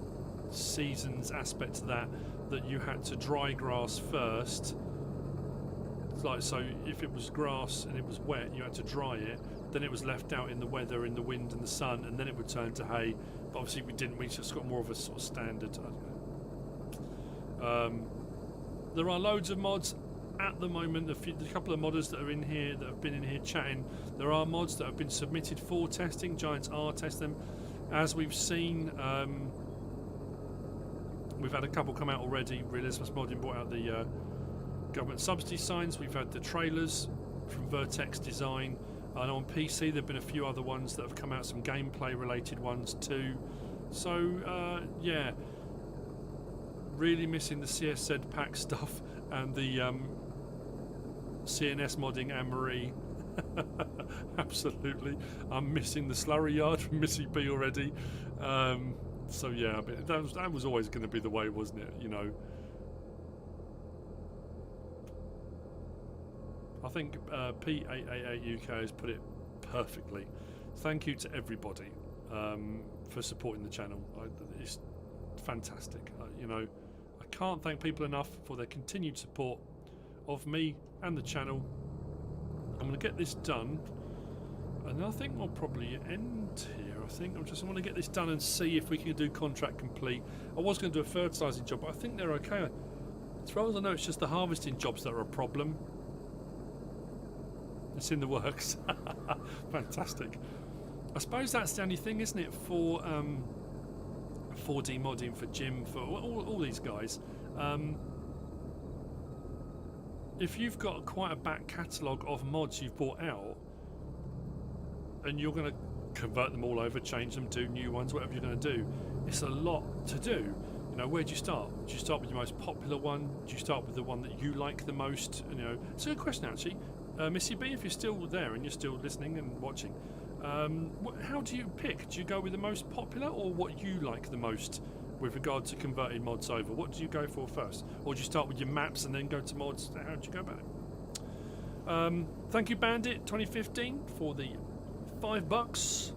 seasons aspect to that you had to dry grass first. Like, so if it was grass and it was wet, you had to dry it, then it was left out in the weather, in the wind and the sun, and then it would turn to hay. But obviously we didn't, we just got more of a sort of standard. I don't know. There are loads of mods at the moment. A couple of modders that are in here, that have been in here chatting, there are mods that have been submitted for testing. Giants are testing them. As we've seen, we've had a couple come out already. Realism Modding brought out the government subsidy signs. We've had the trailers from Vertex Design, and on PC there have been a few other ones that have come out, some gameplay related ones too. So yeah, really missing the CSZ pack stuff and the CNS modding Anne-Marie. Absolutely. I'm missing the slurry yard from Missy B already. So yeah, I mean, that was always going to be the way, wasn't it? You know, I think P888 UK has put it perfectly. Thank you to everybody for supporting the channel. It's fantastic. You know, I can't thank people enough for their continued support of me and the channel. I'm going to get this done, and I think we'll probably end here. I want to get this done and see if we can do contract complete. I was going to do a fertilising job, but I think they're okay. As far as I know, it's just the harvesting jobs that are a problem. It's in the works. Fantastic. I suppose that's the only thing, isn't it, for 4D modding, for Jim, for all these guys. If you've got quite a back catalogue of mods you've bought out, and you're going to convert them all over, change them, do new ones, whatever you're going to do, it's a lot to do. You know, where do you start? Do you start with your most popular one? Do you start with the one that you like the most? You know, it's a good question actually. Missy B, if you're still there and you're still listening and watching, How do you pick? Do you go with the most popular or what you like the most with regard to converting mods over? What do you go for first? Or do you start with your maps and then go to mods? How do you go about it? Thank you, Bandit 2015, for the $5.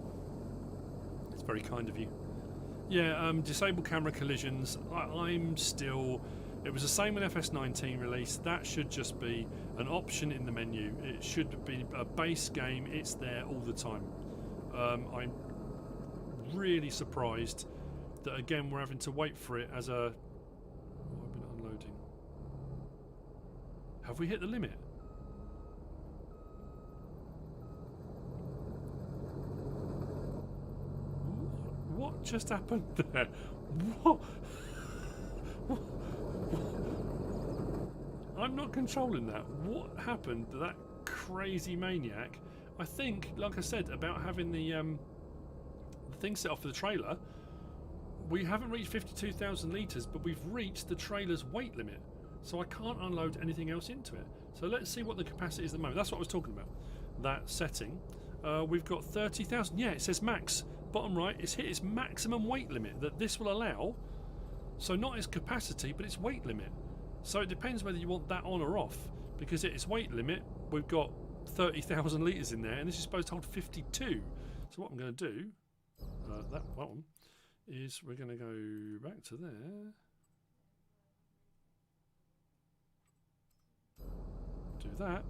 It's very kind of you. Yeah, disable camera collisions. I'm still... It was the same when FS19 released. That should just be an option in the menu. It should be a base game. It's there all the time. I'm really surprised that, again, we're having to wait for it as a... Oh, I've been unloading. Have we hit the limit? What just happened there? What? I'm not controlling that. What happened to that crazy maniac? I think, like I said, about having the thing set off for the trailer, we haven't reached 52,000 litres, but we've reached the trailer's weight limit. So I can't unload anything else into it. So let's see what the capacity is at the moment. That's what I was talking about. That setting. We've got 30,000. Yeah, it says max. Bottom right, it's hit its maximum weight limit that this will allow. So not its capacity, but its weight limit. So it depends whether you want that on or off, because at its weight limit, we've got 30,000 litres in there, and this is supposed to hold 52. So what I'm going to do, that one, is we're going to go back to there. Do that.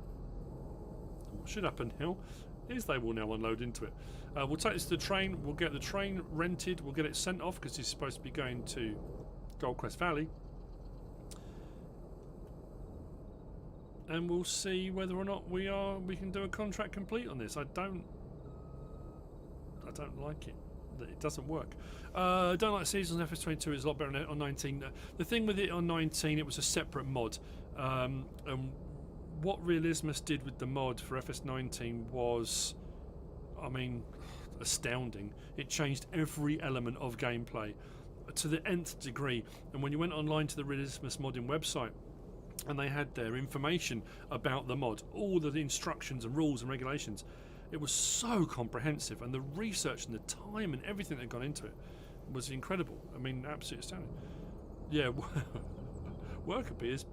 What should happen now is they will now unload into it. We'll take this to the train, we'll get the train rented, we'll get it sent off, because it's supposed to be going to Goldcrest Valley. And we'll see whether or not we can do a contract complete on this. I don't like it. It doesn't work. I don't like Seasons on FS22. It's a lot better on 19. The thing with it on 19, it was a separate mod. And what Realismus did with the mod for FS19 was, I mean, astounding. It changed every element of gameplay to the nth degree. And when you went online to the Realismus modding website, and they had their information about the mod, all the instructions and rules and regulations, it was so comprehensive, and the research and the time and everything that had gone into it was incredible. I mean, absolutely astounding. Yeah, Worker Bee has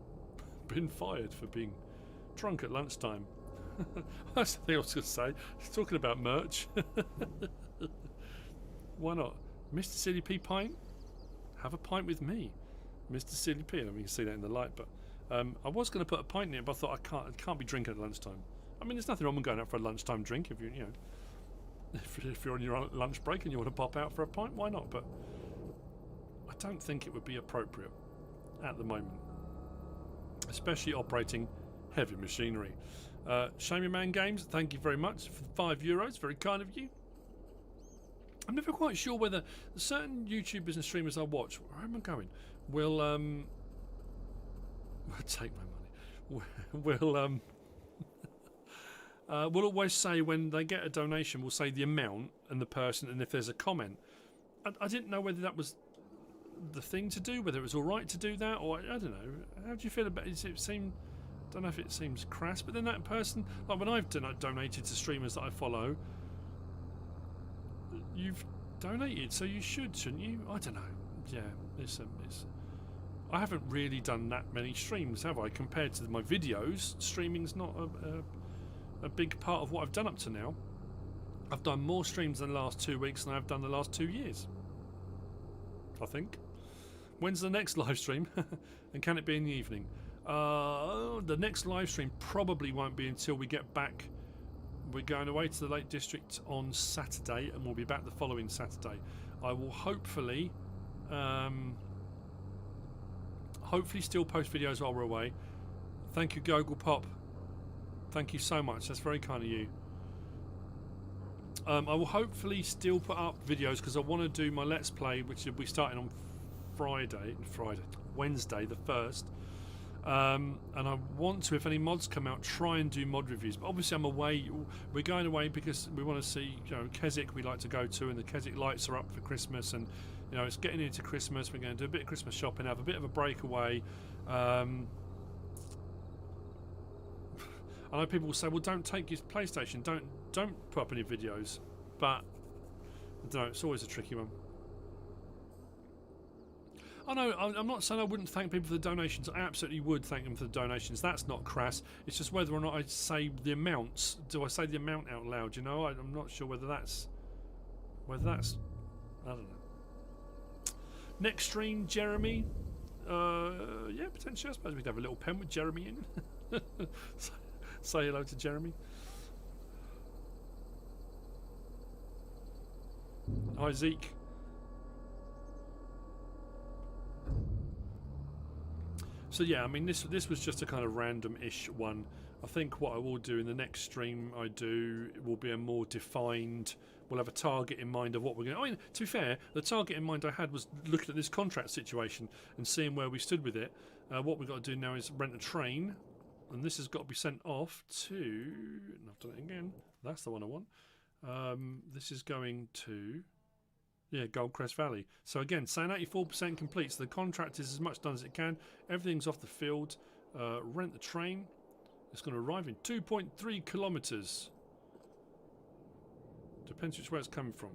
been fired for being drunk at lunchtime. That's the thing I was going to say. He's talking about merch. Why not? MrSealyp pint? Have a pint with me. MrSealyp. I mean, you can see that in the light, but I was going to put a pint in it, but I thought I can't be drinking at lunchtime. I mean, there's nothing wrong with going out for a lunchtime drink if if you're on your lunch break and you want to pop out for a pint, why not? But I don't think it would be appropriate at the moment, especially operating heavy machinery. Shame Man Games, thank you very much for €5. Very kind of you. I'm never quite sure whether certain YouTubers and streamers I watch, where am I going, will take my money. We'll always say when they get a donation, we'll say the amount and the person, and if there's a comment. I didn't know whether that was the thing to do, whether it was all right to do that, or I don't know. How do you feel about it? It seemed, don't know if it seems crass, but then that person, like when I've donated to streamers that I follow, you've donated, so you should, shouldn't you? I don't know. Yeah, it's I haven't really done that many streams, have I? Compared to my videos, streaming's not a big part of what I've done up to now. I've done more streams in the last 2 weeks than I've done the last 2 years, I think. When's the next live stream? And can it be in the evening? The next live stream probably won't be until we get back. We're going away to the Lake District on Saturday, and we'll be back the following Saturday. I will hopefully still post videos while we're away. Thank you, Goggle Pop. Thank you so much. That's very kind of you. I will hopefully still put up videos because I want to do my Let's Play, which will be starting on Wednesday the 1st. And I want to, if any mods come out, try and do mod reviews. But obviously I'm away. We're going away because we want to see, Keswick we like to go to, and the Keswick lights are up for Christmas, and it's getting into Christmas. We're going to do a bit of Christmas shopping, have a bit of a breakaway. I know people will say, well, don't take your PlayStation, don't put up any videos. but I don't know. It's always a tricky one. Oh no, I'm not saying I wouldn't thank people for the donations. I absolutely would thank them for the donations. That's not crass. It's just whether or not I say the amounts. Do I say the amount out loud? You know, I'm not sure whether that's I don't know. Next stream, Jeremy. Yeah, potentially. I suppose we'd have a little pen with Jeremy in. Say hello to Jeremy. Hi, Zeke. So yeah, I mean this was just a kind of random-ish one. I think what I will do in the next stream I do will be a more defined. We'll have a target in mind of what we're going to... I mean, to be fair, the target in mind I had was looking at this contract situation and seeing where we stood with it. What we've got to do now is rent a train, and this has got to be sent off to... And I've done it again. That's the one I want. This is going to... Yeah, Goldcrest Valley. So again, saying 84% complete. So the contract is as much done as it can. Everything's off the field. Rent the train. It's going to arrive in 2.3 kilometres. Depends which way it's coming from.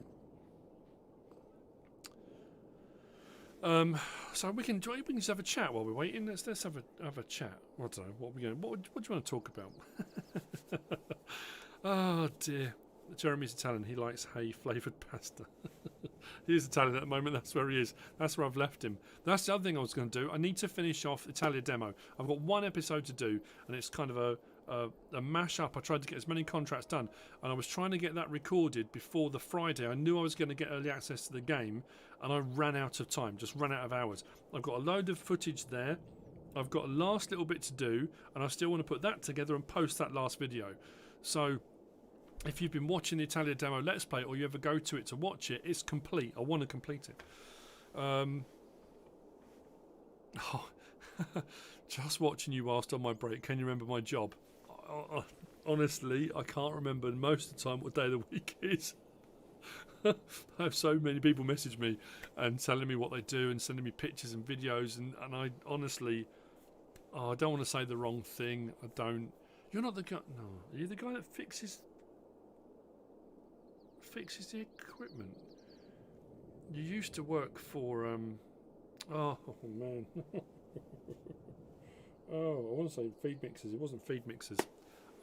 So we can just have a chat while we're waiting. Let's have a chat. I don't know what do you want to talk about? Oh dear. Jeremy's Italian. He likes hay flavoured pasta. He's Italian at the moment. That's where he is. That's where I've left him. That's the other thing I was going to do. I need to finish off Italia demo. I've got one episode to do, and it's kind of a mash-up. I tried to get as many contracts done, and I was trying to get that recorded before the Friday. I knew I was going to get early access to the game, and I ran out of time. Just ran out of hours. I've got a load of footage there. I've got a last little bit to do, and I still want to put that together and post that last video. So... if you've been watching the Italia demo Let's Play, or you ever go to it to watch it, it's complete. I want to complete it. Just watching you whilst on my break. Can you remember my job? Honestly, I can't remember most of the time what day of the week is. I have so many people message me and telling me what they do and sending me pictures and videos, and I honestly, I don't want to say the wrong thing. I don't. You're not the guy. No, are you the guy that fixes the equipment? You used to work for oh man. Oh, I want to say feed mixers. It wasn't feed mixers.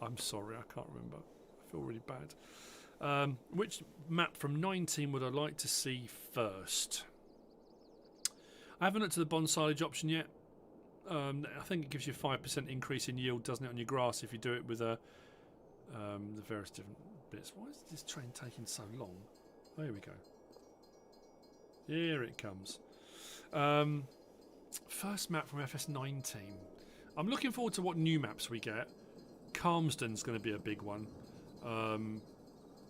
I'm sorry, I can't remember. I feel really bad. Which map from 19 would I like to see first? I haven't looked at the bond silage option yet. I think it gives you a 5% increase in yield, doesn't it, on your grass if you do it with the various different bits. Why is this train taking so long? Oh, here we go. Here it comes. First map from FS19. I'm looking forward to what new maps we get. Calmsden's going to be a big one.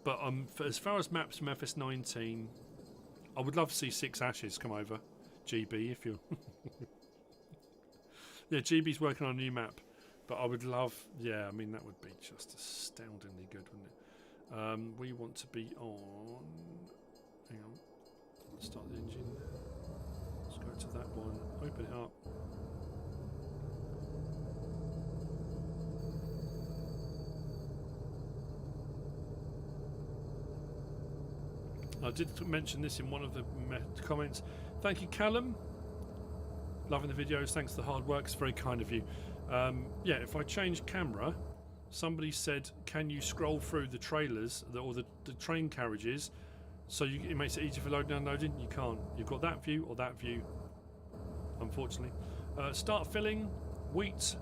But as far as maps from FS19, I would love to see 6 Ashes come over. GB, if you're... Yeah, GB's working on a new map. But I would love... Yeah, I mean, that would be just astoundingly good, wouldn't it? We want to be on... Hang on. Let's start the engine. Let's go to that one. Open it up. I did mention this in one of the comments. Thank you, Callum. Loving the videos. Thanks for the hard work. It's very kind of you. Yeah, if I change camera, somebody said, can you scroll through the trailers or the train carriages so it makes it easier for loading and unloading? You can't. You've got that view or that view, unfortunately. Start filling. Wheat.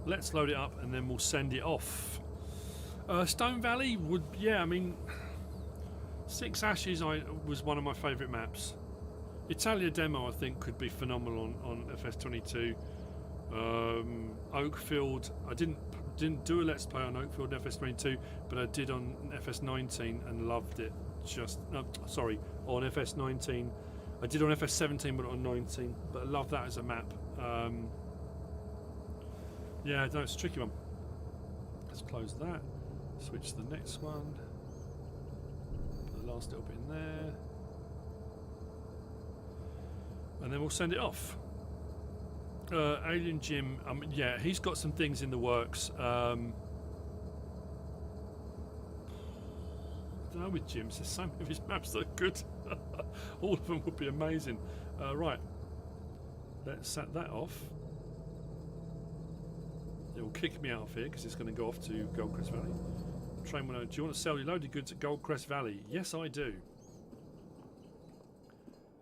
Let's load it up and then we'll send it off. Stone Valley would... Yeah, I mean... 6 Ashes was one of my favourite maps. Italia Demo, I think, could be phenomenal on FS22. Oakfield, I didn't do a Let's Play on Oakfield and FS22, but I did on FS19 and loved it. Sorry, on FS19. I did on FS17, but on 19. But I love that as a map. Yeah, no, it's a tricky one. Let's close that. Switch to the next one. Put the last little bit in there. And then we'll send it off. Alien Jim, yeah, he's got some things in the works. don't know with gyms. There's so many of his maps that are good. All of them would be amazing. Right, let's set that off. It will kick me out of here because it's going to go off to Goldcrest Valley. Train 1, do you want to sell your loaded goods at Goldcrest Valley? Yes, I do.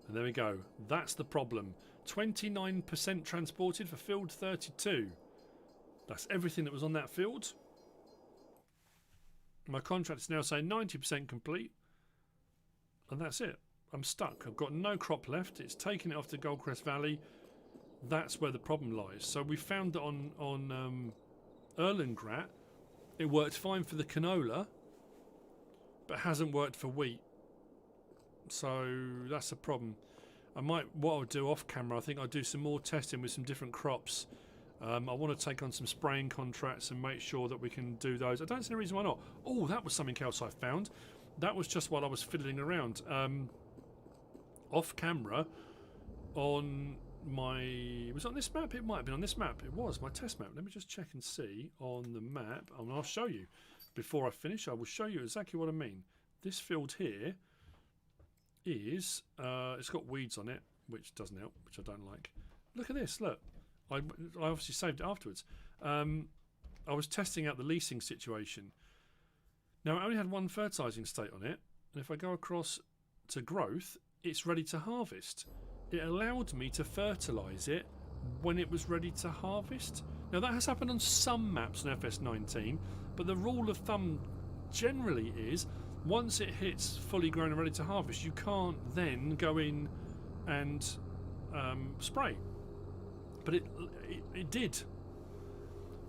And there we go. That's the problem. 29% transported for field 32. That's everything that was on that field. My contract is now saying 90% complete. And that's it. I'm stuck. I've got no crop left. It's taking it off to Goldcrest Valley. That's where the problem lies. So we found that on Erlengrat, it worked fine for the canola, but hasn't worked for wheat. So that's a problem. What I'll do off camera, I think I'll do some more testing with some different crops. I want to take on some spraying contracts and make sure that we can do those. I don't see any reason why not. Oh, that was something else I found. That was just while I was fiddling around. Off camera, on my... Was it on this map? It might have been on this map. It was, my test map. Let me just check and see on the map. And I'll show you. Before I finish, I will show you exactly what I mean. This field here is... it's got weeds on it, which doesn't help, which I don't like. Look at this, look. I obviously saved it afterwards. I was testing out the leasing situation. Now, it only had one fertilising state on it. And if I go across to growth, it's ready to harvest. It allowed me to fertilise it when it was ready to harvest. Now, that has happened on some maps on FS19, but the rule of thumb generally is once it hits fully grown and ready to harvest, you can't then go in and spray. But it did.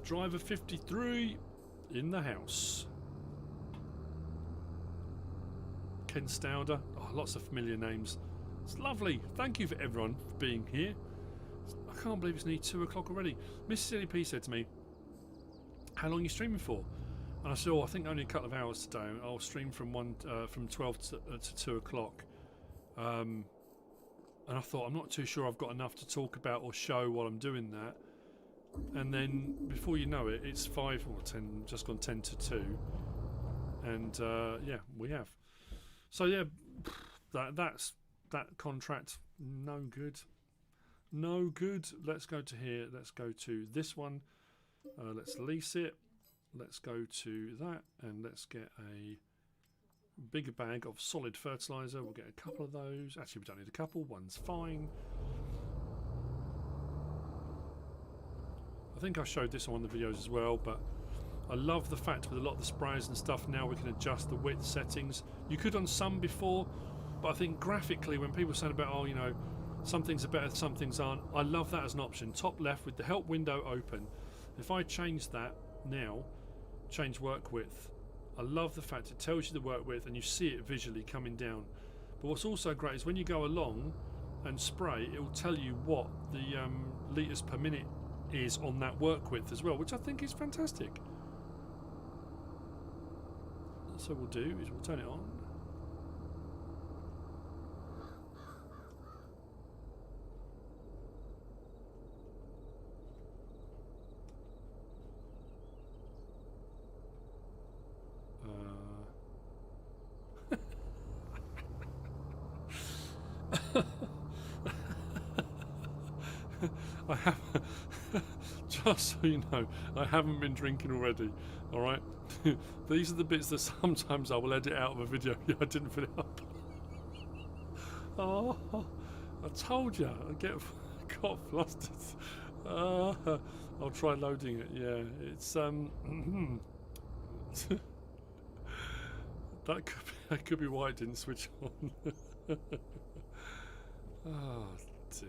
Driver 53 in the house. Ken Stauder. Oh, lots of familiar names. It's lovely. Thank you for everyone for being here. I can't believe it's nearly 2 o'clock already. MrSealyp said to me, how long are you streaming for? And I said, oh, I think only a couple of hours today. I'll stream from 12 to 2 o'clock. And I thought, I'm not too sure I've got enough to talk about or show while I'm doing that. And then, before you know it, it's 5 or 10, just gone 10 to 2. And, yeah, we have. So, yeah, that's that contract. No good. No good. Let's go to here. Let's go to this one. Let's lease it. Let's go to that. And let's get a bigger bag of solid fertiliser. We'll get a couple of those. Actually, we don't need a couple. One's fine. I think I showed this on one of the videos as well, but I love the fact with a lot of the sprayers and stuff now we can adjust the width settings. You could on some before, but I think graphically when people say about, oh, you know, some things are better, some things aren't, I love that as an option. Top left with the help window open. If I change that now, change work width, I love the fact it tells you the work width and you see it visually coming down. But what's also great is when you go along and spray, it will tell you what the litres per minute is on that work width as well, which I think is fantastic. So what we'll do is we'll turn it on. I have, just so you know, I haven't been drinking already, alright? These are the bits that sometimes I will edit out of a video. Yeah, I didn't fill it up. Oh, I told you, got flustered. I'll try loading it, yeah. It's, that could be why it didn't switch on. Oh, dear.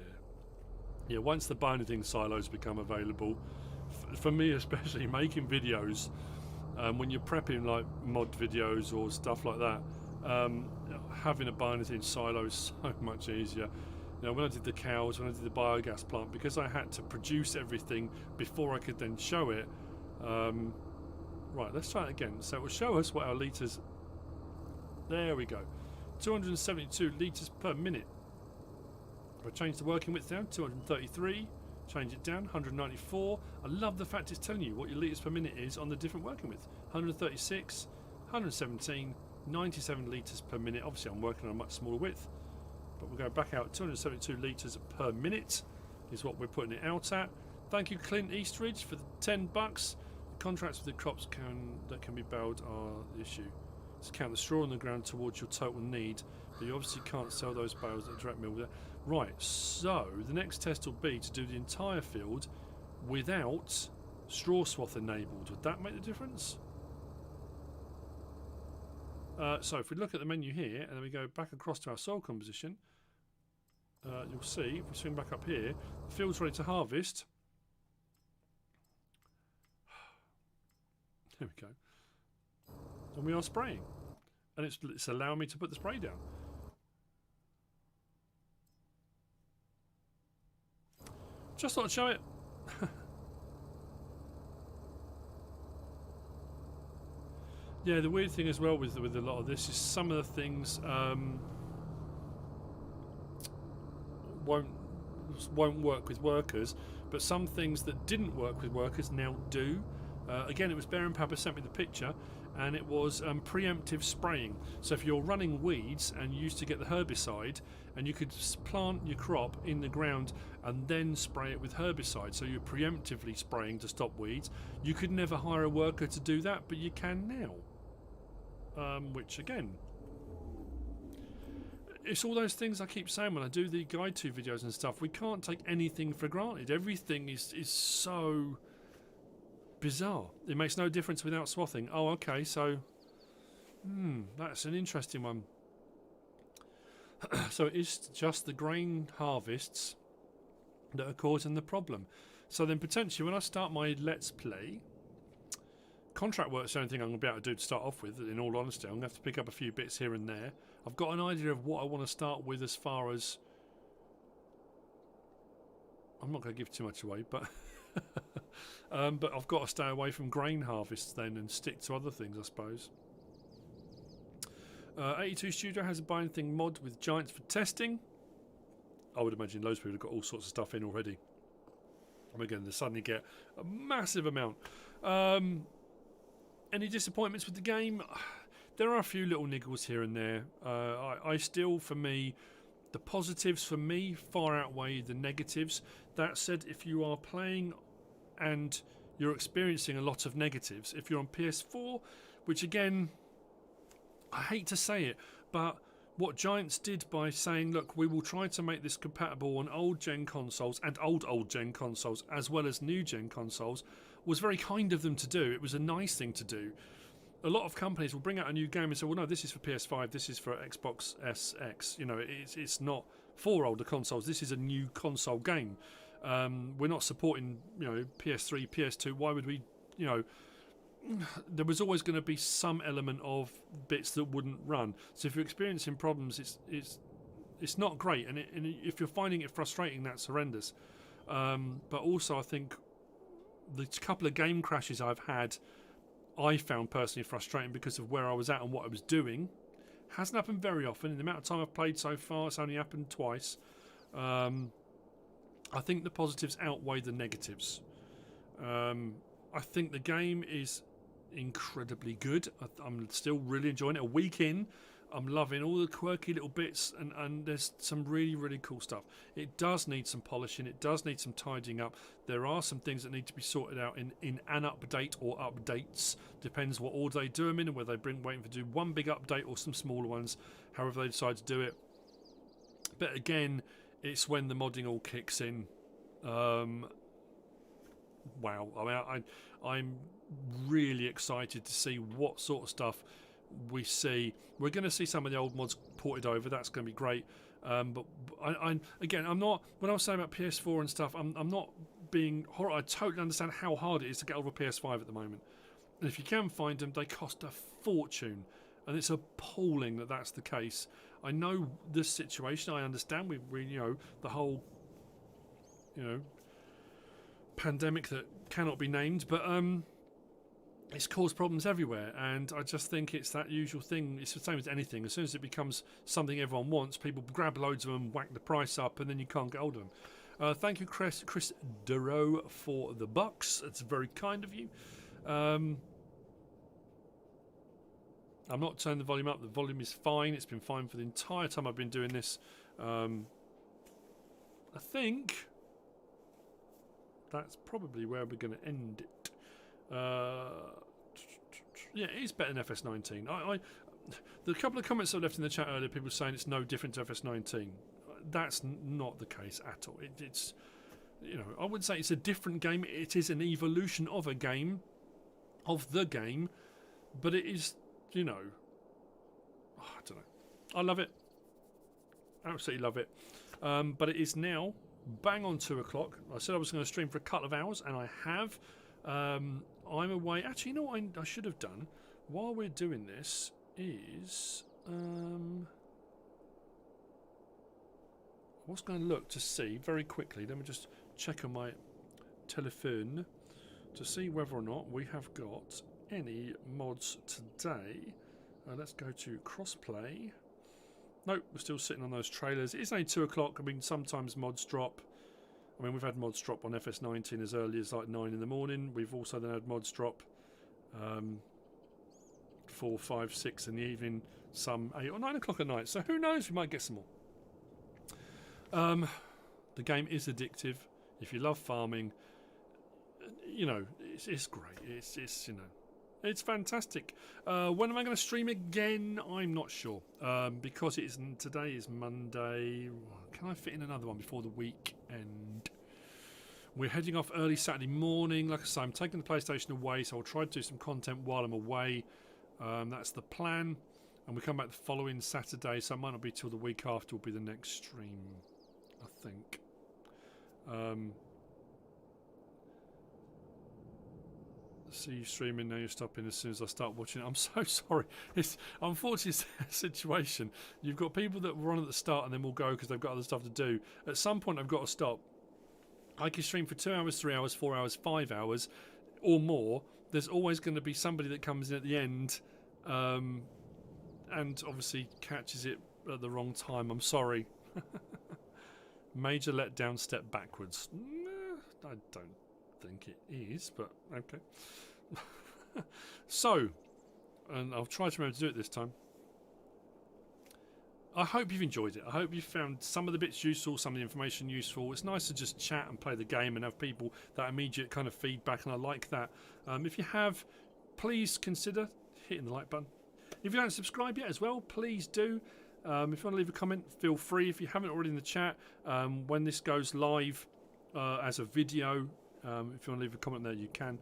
Yeah, once the binding silos become available, for me especially, making videos, when you're prepping like mod videos or stuff like that, having a binding silo is so much easier. You know, when I did the cows, when I did the biogas plant, because I had to produce everything before I could then show it. Right, let's try it again. So it will show us what our litres... There we go. 272 litres per minute. If I change the working width down, 233, change it down, 194. I love the fact it's telling you what your litres per minute is on the different working width. 136, 117, 97 litres per minute. Obviously I'm working on a much smaller width, but we'll go back out. 272 litres per minute is what we're putting it out at. Thank you Clint Eastridge for the $10. The contracts with the crops that can be baled are the issue. To count the straw on the ground towards your total need, but you obviously can't sell those bales at a direct mill. Right, so the next test will be to do the entire field without straw swath enabled. Would that make the difference? So if we look at the menu here and then we go back across to our soil composition, you'll see, if we swing back up here, the field's ready to harvest. There we go. And we are spraying. And it's allowing me to put the spray down. Just thought I'd show it. Yeah, the weird thing as well with a lot of this is some of the things won't work with workers, but some things that didn't work with workers now do. Again, it was Bear and Papa sent me the picture, and it was preemptive spraying. So if you're running weeds and you used to get the herbicide, and you could plant your crop in the ground and then spray it with herbicide, so you're preemptively spraying to stop weeds. You could never hire a worker to do that, but you can now. Which again, it's all those things I keep saying when I do the guide to videos and stuff. We can't take anything for granted. Everything is so bizarre. It makes no difference without swathing. Oh, okay, so that's an interesting one. So it's just the grain harvests that are causing the problem. So then potentially when I start my Let's Play, contract work's the only thing I'm going to be able to do to start off with, in all honesty. I'm going to have to pick up a few bits here and there. I've got an idea of what I want to start with as far as... I'm not going to give too much away, but... but I've got to stay away from grain harvests then and stick to other things, I suppose. 82 Studio has a Bind Thing mod with Giants for testing. I would imagine loads of people have got all sorts of stuff in already. And again, they suddenly get a massive amount. Any disappointments with the game? There are a few little niggles here and there. I still, for me, the positives for me far outweigh the negatives. That said, if you are playing and you're experiencing a lot of negatives, if you're on PS4, which again, I hate to say it, but what Giants did by saying, look, we will try to make this compatible on old-gen consoles and old-gen consoles as well as new-gen consoles, was very kind of them to do. It was a nice thing to do. A lot of companies will bring out a new game and say, well, no, this is for PS5, this is for Xbox SX. You know, it's not for older consoles. This is a new console game. We're not supporting, you know, PS3, PS2. Why would we, you know... There was always going to be some element of bits that wouldn't run. So if you're experiencing problems, it's not great. And if you're finding it frustrating, that's horrendous. But also, I think the couple of game crashes I've had, I found personally frustrating because of where I was at and what I was doing. Hasn't happened very often. In the amount of time I've played so far, it's only happened twice. I think the positives outweigh the negatives. I think the game is incredibly good. I'm still really enjoying it. A week in, I'm loving all the quirky little bits, and there's some really, really cool stuff. It does need some polishing. It does need some tidying up. There are some things that need to be sorted out in an update or updates. Depends what order they do them in, and whether they waiting for do one big update or some smaller ones, however they decide to do it. But again, it's when the modding all kicks in. Wow, I mean, I'm really excited to see what sort of stuff we see. We're going to see some of the old mods ported over. That's going to be great. But again, I'm not. When I was saying about PS4 and stuff, I'm not being horrible. I totally understand how hard it is to get over a PS5 at the moment. And if you can find them, they cost a fortune, and it's appalling that that's the case. I know this situation. I understand. We you know, the whole, you know, pandemic that cannot be named, but it's caused problems everywhere, and I just think it's that usual thing. It's the same as anything. As soon as it becomes something everyone wants, people grab loads of them, whack the price up, and then you can't get hold of them. Thank you, Chris Duro, for the bucks. It's very kind of you. I'm not turning the volume up. The volume is fine. It's been fine for the entire time I've been doing this. I think that's probably where we're going to end it. Yeah, it is better than FS19. The couple of comments I left in the chat earlier, people saying it's no different to FS19. That's not the case at all. It's, you know, I wouldn't say it's a different game. It is an evolution of a game, of the game, but it is, you know, I don't know. I love it. Absolutely love it. But it is now bang on 2 o'clock. I said I was going to stream for a couple of hours, and I have. I'm away. Actually, you know what I should have done while we're doing this is I was going to look to see very quickly. Let me just check on my telephone to see whether or not we have got any mods today. Let's go to crossplay. Nope, we're still sitting on those trailers. It's only 2 o'clock. I mean, sometimes mods drop. I mean, we've had mods drop on FS19 as early as like 9 in the morning. We've also then had mods drop 4, 5, 6 in the evening, some 8 or 9 o'clock at night. So who knows? We might get some more. The game is addictive. If you love farming, you know, it's great. It's you know, it's fantastic. When am I going to stream again? I'm not sure. Because today is Monday. Can I fit in another one before the weekend? We're heading off early Saturday morning. Like I say, I'm taking the PlayStation away, so I'll try to do some content while I'm away. That's the plan. And we come back the following Saturday, so it might not be till the week after will be the next stream, I think. See you streaming now. You're stopping as soon as I start watching it. I'm so sorry. It's unfortunately a situation. You've got people that were on at the start and then will go because they've got other stuff to do. At some point, I've got to stop. I can stream for 2 hours, 3 hours, 4 hours, 5 hours, or more. There's always going to be somebody that comes in at the end, and obviously catches it at the wrong time. I'm sorry. Major letdown, step backwards. I don't think it is, but okay. So, and I'll try to remember to do it this time. I hope you've enjoyed it. I hope you found some of the bits useful, some of the information useful. It's nice to just chat and play the game and have people that immediate kind of feedback, and I like that. If you have, please consider hitting the like button. If you don't subscribe yet as well, please do. If you want to leave a comment, feel free. If you haven't already in the chat, when this goes live as a video, if you want to leave a comment there, you can.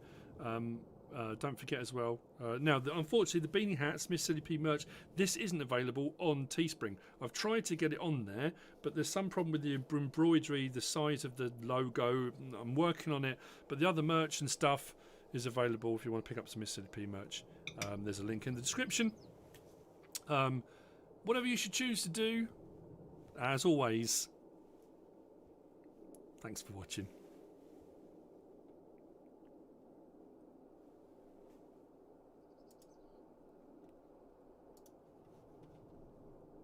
Don't forget as well. Now, unfortunately, the beanie hats, MrSealyp merch, this isn't available on Teespring. I've tried to get it on there, but there's some problem with the embroidery, the size of the logo. I'm working on it, but the other merch and stuff is available if you want to pick up some MrSealyp merch. There's a link in the description. Whatever you should choose to do, as always, thanks for watching.